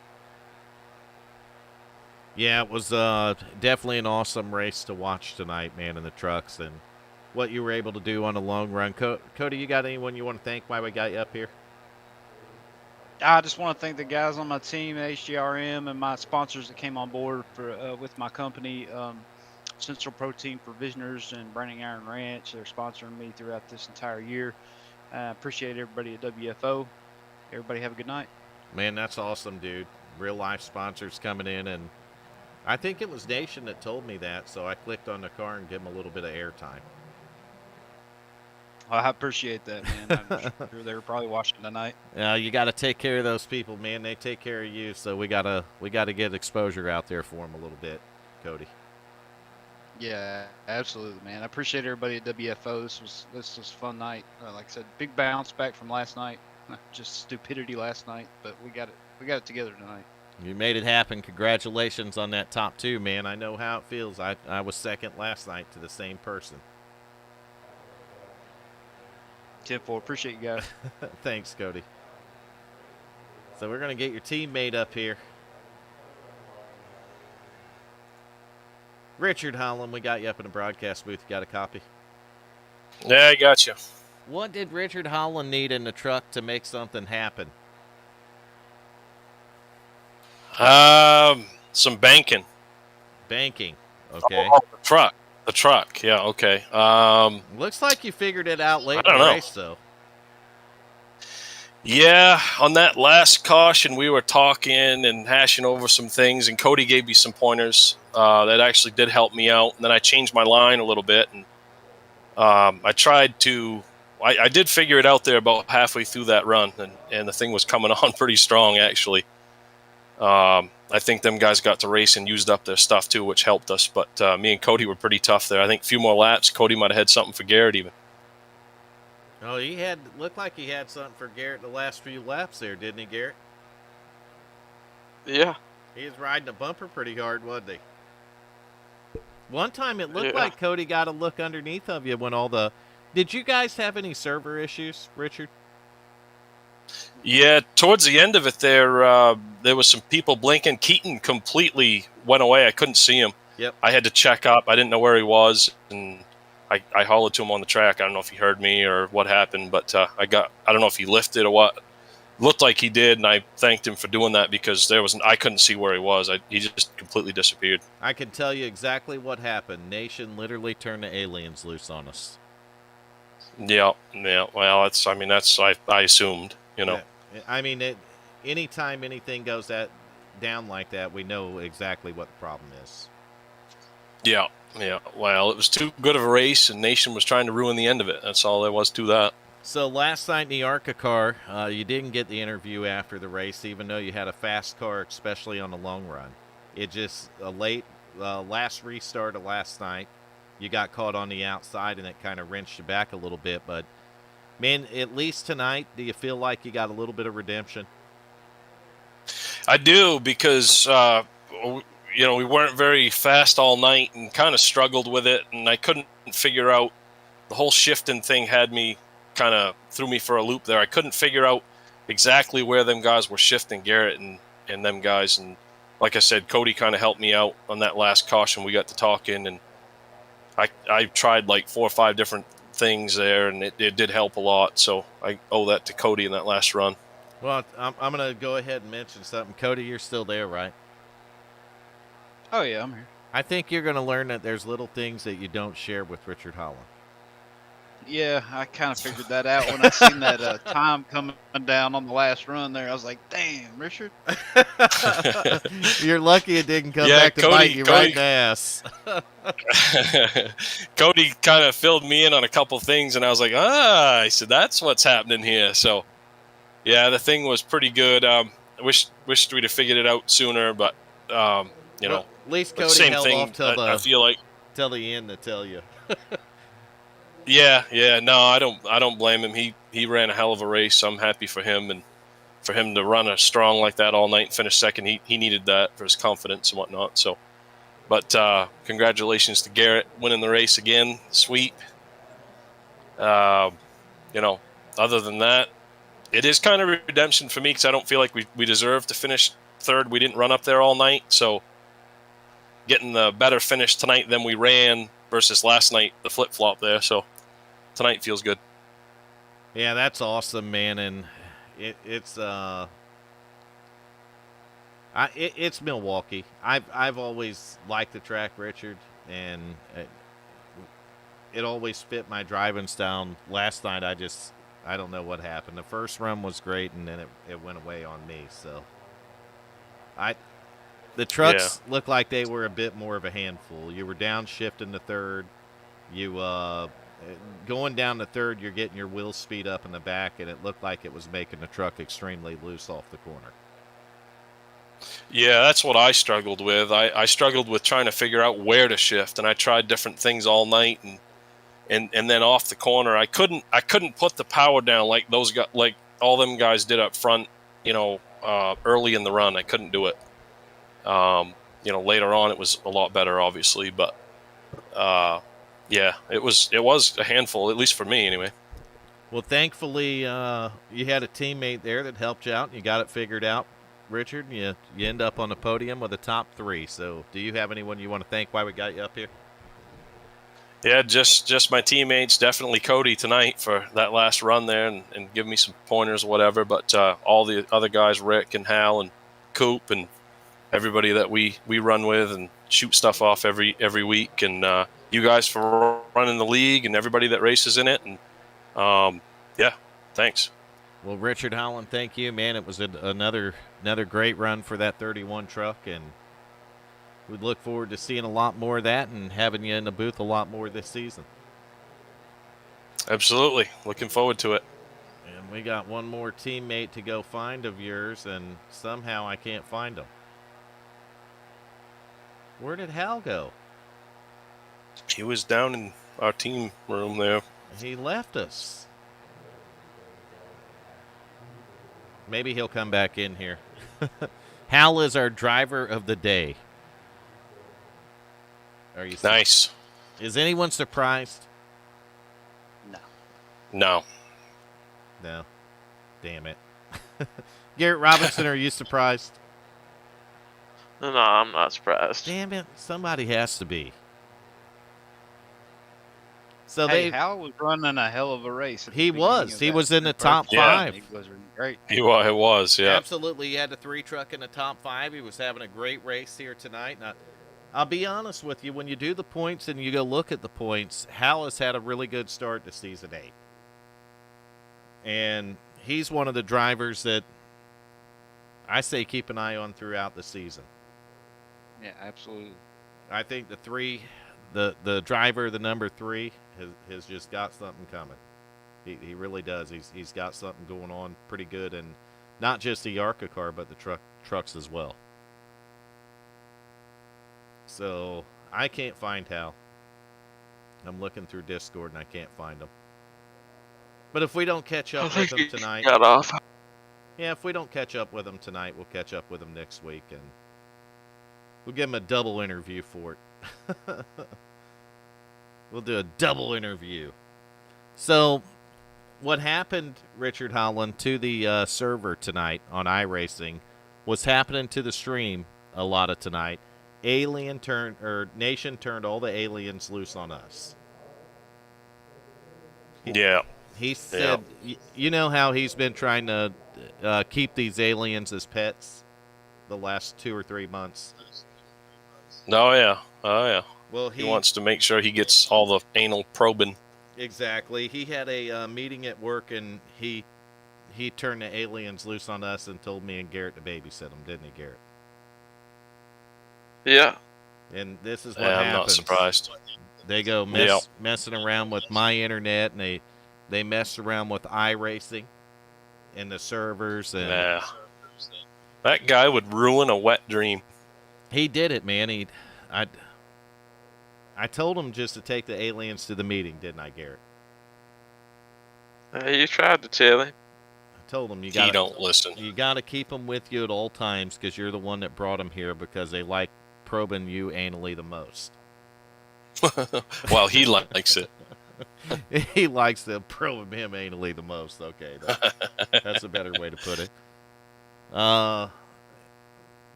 Yeah, it was definitely an awesome race to watch tonight, man, in the trucks, and what you were able to do on a long run. Cody, you got anyone you want to thank while we got you up here? I just want to thank the guys on my team, HGRM, and my sponsors that came on board with my company, Central Protein Provisioners and Branding Iron Ranch. They're sponsoring me throughout this entire year. I appreciate everybody at WFO. Everybody have a good night. Man, that's awesome, dude. Real life sponsors coming in, and I think it was Nation that told me that, so I clicked on the car and gave them a little bit of airtime. Well, I appreciate that, man. I'm sure they were probably watching tonight. You got to take care of those people, man. They take care of you, so we gotta get exposure out there for them a little bit, Cody. Yeah, absolutely, man. I appreciate everybody at WFO. This was a fun night. Like I said, big bounce back from last night. Just stupidity last night, but we got it together tonight. You made it happen. Congratulations on that top 2, man. I know how it feels. I was second last night to the same person. 10-4. Appreciate you guys. Thanks, Cody. So we're going to get your teammate up here. Richard Holland, we got you up in the broadcast booth. You got a copy? Yeah, I got you. What did Richard Holland need in the truck to make something happen? Some banking. Banking. Okay. Oh, the truck. Yeah. Okay. Looks like you figured it out late I in don't the know. race, though. Yeah, on that last caution, we were talking and hashing over some things, and Cody gave me some pointers that actually did help me out. And then I changed my line a little bit, and I tried to. I did figure it out there about halfway through that run, and the thing was coming on pretty strong, actually. I think them guys got to race and used up their stuff too, which helped us. But me and Cody were pretty tough there. I think a few more laps, Cody might have had something for Garrett even. Oh, looked like he had something for Garrett the last few laps there, didn't he, Garrett? Yeah. He was riding the bumper pretty hard, wasn't he? One time it looked like Cody got a look underneath of you when all the... Did you guys have any server issues, Richard? Yeah, towards the end of it there was some people blinking. Keaton completely went away. I couldn't see him. Yep. I had to check up. I didn't know where he was, and I hollered to him on the track. I don't know if he heard me or what happened, but I don't know if he lifted or what. Looked like he did, and I thanked him for doing that because I couldn't see where he was. He just completely disappeared. I can tell you exactly what happened. Nation literally turned the aliens loose on us. Yeah. Well, I assumed, Yeah. I mean, anytime anything goes down like that, we know exactly what the problem is. Yeah. Yeah, well, it was too good of a race, and Nation was trying to ruin the end of it. That's all there was to that. So last night in the ARCA car, you didn't get the interview after the race, even though you had a fast car, especially on the long run. It just a late last restart of last night, you got caught on the outside, and it kind of wrenched you back a little bit. But man, at least tonight, do you feel like you got a little bit of redemption? I do, because we weren't very fast all night and kind of struggled with it, and I couldn't figure out the whole shifting thing. Had me kind of threw me for a loop there. I couldn't figure out exactly where them guys were shifting, Garrett and them guys. And like I said, Cody kind of helped me out on that last caution. We got to talking, and I tried like 4 or 5 different things there, and it did help a lot. So I owe that to Cody in that last run. Well, I'm going to go ahead and mention something. Cody, you're still there, right? Oh, yeah, I'm here. I think you're going to learn that there's little things that you don't share with Richard Holland. Yeah, I kind of figured that out when I seen that time coming down on the last run there. I was like, damn, Richard. You're lucky it didn't come back to bite you right in the ass. Cody kind of filled me in on a couple things, and I was like, I said, that's what's happening here. So, yeah, the thing was pretty good. I wished we'd have figured it out sooner, but, Well, at least Cody same held thing, off till I feel like till the end to tell you. Yeah. No, I don't blame him. He ran a hell of a race. I'm happy for him, and for him to run a strong like that all night and finish second. He needed that for his confidence and whatnot. So, but congratulations to Garrett winning the race again. Sweet. Other than that, it is kind of redemption for me, because I don't feel like we deserve to finish third. We didn't run up there all night, so getting the better finish tonight than we ran versus last night, the flip-flop there. So tonight feels good. Yeah, that's awesome, man. And it's Milwaukee. I've always liked the track, Richard, and it always fit my driving style. Last night, I don't know what happened. The first run was great, and then it went away on me. So the trucks looked like they were a bit more of a handful. You were downshifting the third. You going down the third, you're getting your wheel speed up in the back, and it looked like it was making the truck extremely loose off the corner. Yeah, that's what I struggled with. I struggled with trying to figure out where to shift, and I tried different things all night, and then off the corner, I couldn't put the power down like those guys, like all them guys did up front. Early in the run, I couldn't do it. Later on, it was a lot better, obviously, but it was a handful, at least for me, anyway. Well, thankfully, you had a teammate there that helped you out, and you got it figured out, Richard. You end up on the podium with the top 3. So, do you have anyone you want to thank while we got you up here? Yeah, just my teammates, definitely Cody tonight for that last run there and give me some pointers or whatever. But all the other guys, Rick and Hal and Coop and everybody that we run with and shoot stuff off every week, and you guys for running the league and everybody that races in it. And thanks. Well, Richard Holland, thank you, man. It was another great run for that 31 truck, and we look forward to seeing a lot more of that and having you in the booth a lot more this season. Absolutely. Looking forward to it. And we got one more teammate to go find of yours, and somehow I can't find him. Where did Hal go? He was down in our team room there. He left us. Maybe he'll come back in here. Hal is our driver of the day. Are you nice? Is anyone surprised? No. Damn it. Garrett Robinson, are you surprised? No, I'm not surprised. Damn it. Somebody has to be. So Hal was running a hell of a race. He was. He was in the top 5. He was great. He was, yeah. Absolutely. He had the 3 truck in the top 5. He was having a great race here tonight. And I'll be honest with you, when you do the points and you go look at the points, Hal has had a really good start to season 8. And he's one of the drivers that I say keep an eye on throughout the season. Yeah, absolutely. I think the the driver, the number 3, has just got something coming. He really does. He's got something going on pretty good, and not just the ARCA car, but the trucks as well. So I can't find Hal. I'm looking through Discord and I can't find him. But if we don't catch up with him tonight, got off. yeah, if we don't catch up with him tonight, we'll catch up with him next week, and we'll give him a double interview for it. We'll do a double interview. So, what happened, Richard Holland, to the server tonight on iRacing was happening to the stream a lot of tonight. Nation turned all the aliens loose on us. Yeah. He said, you know how he's been trying to keep these aliens as pets the last 2 or 3 months? Oh, yeah. Well, He wants to make sure he gets all the anal probing. Exactly. He had a meeting at work, and he turned the aliens loose on us and told me and Garrett to babysit them, didn't he, Garrett? Yeah. And this is what Yeah, happens. I'm not surprised. They go messing around with my internet, and they mess around with iRacing and the servers. And Yeah. That guy would ruin a wet dream. he did it, man. I told him just to take the aliens to the meeting, didn't I, Garrett? You tried to tell him. I told him He don't listen. You got to keep them with you at all times because you're the one that brought them here because they like probing you anally the most. Well, he likes it. He likes to probe him anally the most. Okay, that's a better way to put it.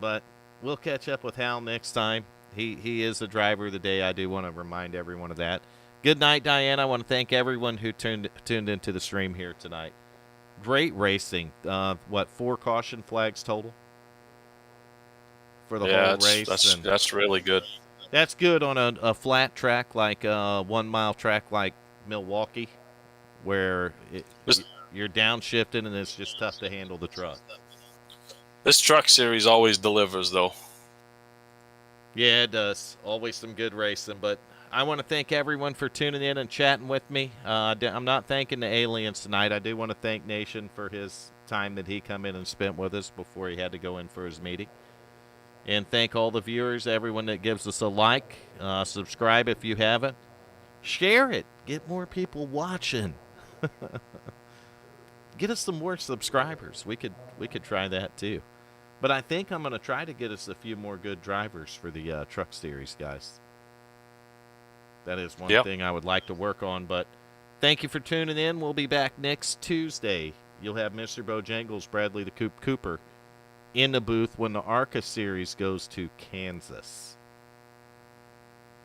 But we'll catch up with Hal next time. He is the driver of the day. I do want to remind everyone of that. Good night, Diane. I want to thank everyone who tuned into the stream here tonight. Great racing. 4 caution flags total for the whole race? That's really good. That's good on a flat track like a 1 mile track like Milwaukee, where you're downshifting and it's just tough to handle the truck. This truck series always delivers, though. Yeah, it does. Always some good racing. But I want to thank everyone for tuning in and chatting with me. I'm not thanking the aliens tonight. I do want to thank Nation for his time that he come in and spent with us before he had to go in for his meeting. And thank all the viewers, everyone that gives us a like. Subscribe if you haven't. Share it. Get more people watching. Get us some more subscribers. We could try that too. But I think I'm going to try to get us a few more good drivers for the truck series, guys. That is one thing I would like to work on. But thank you for tuning in. We'll be back next Tuesday. You'll have Mr. Bojangles, Bradley the Coop Cooper, in the booth when the ARCA series goes to Kansas.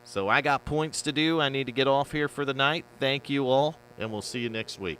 So I got points to do. I need to get off here for the night. Thank you all, and we'll see you next week.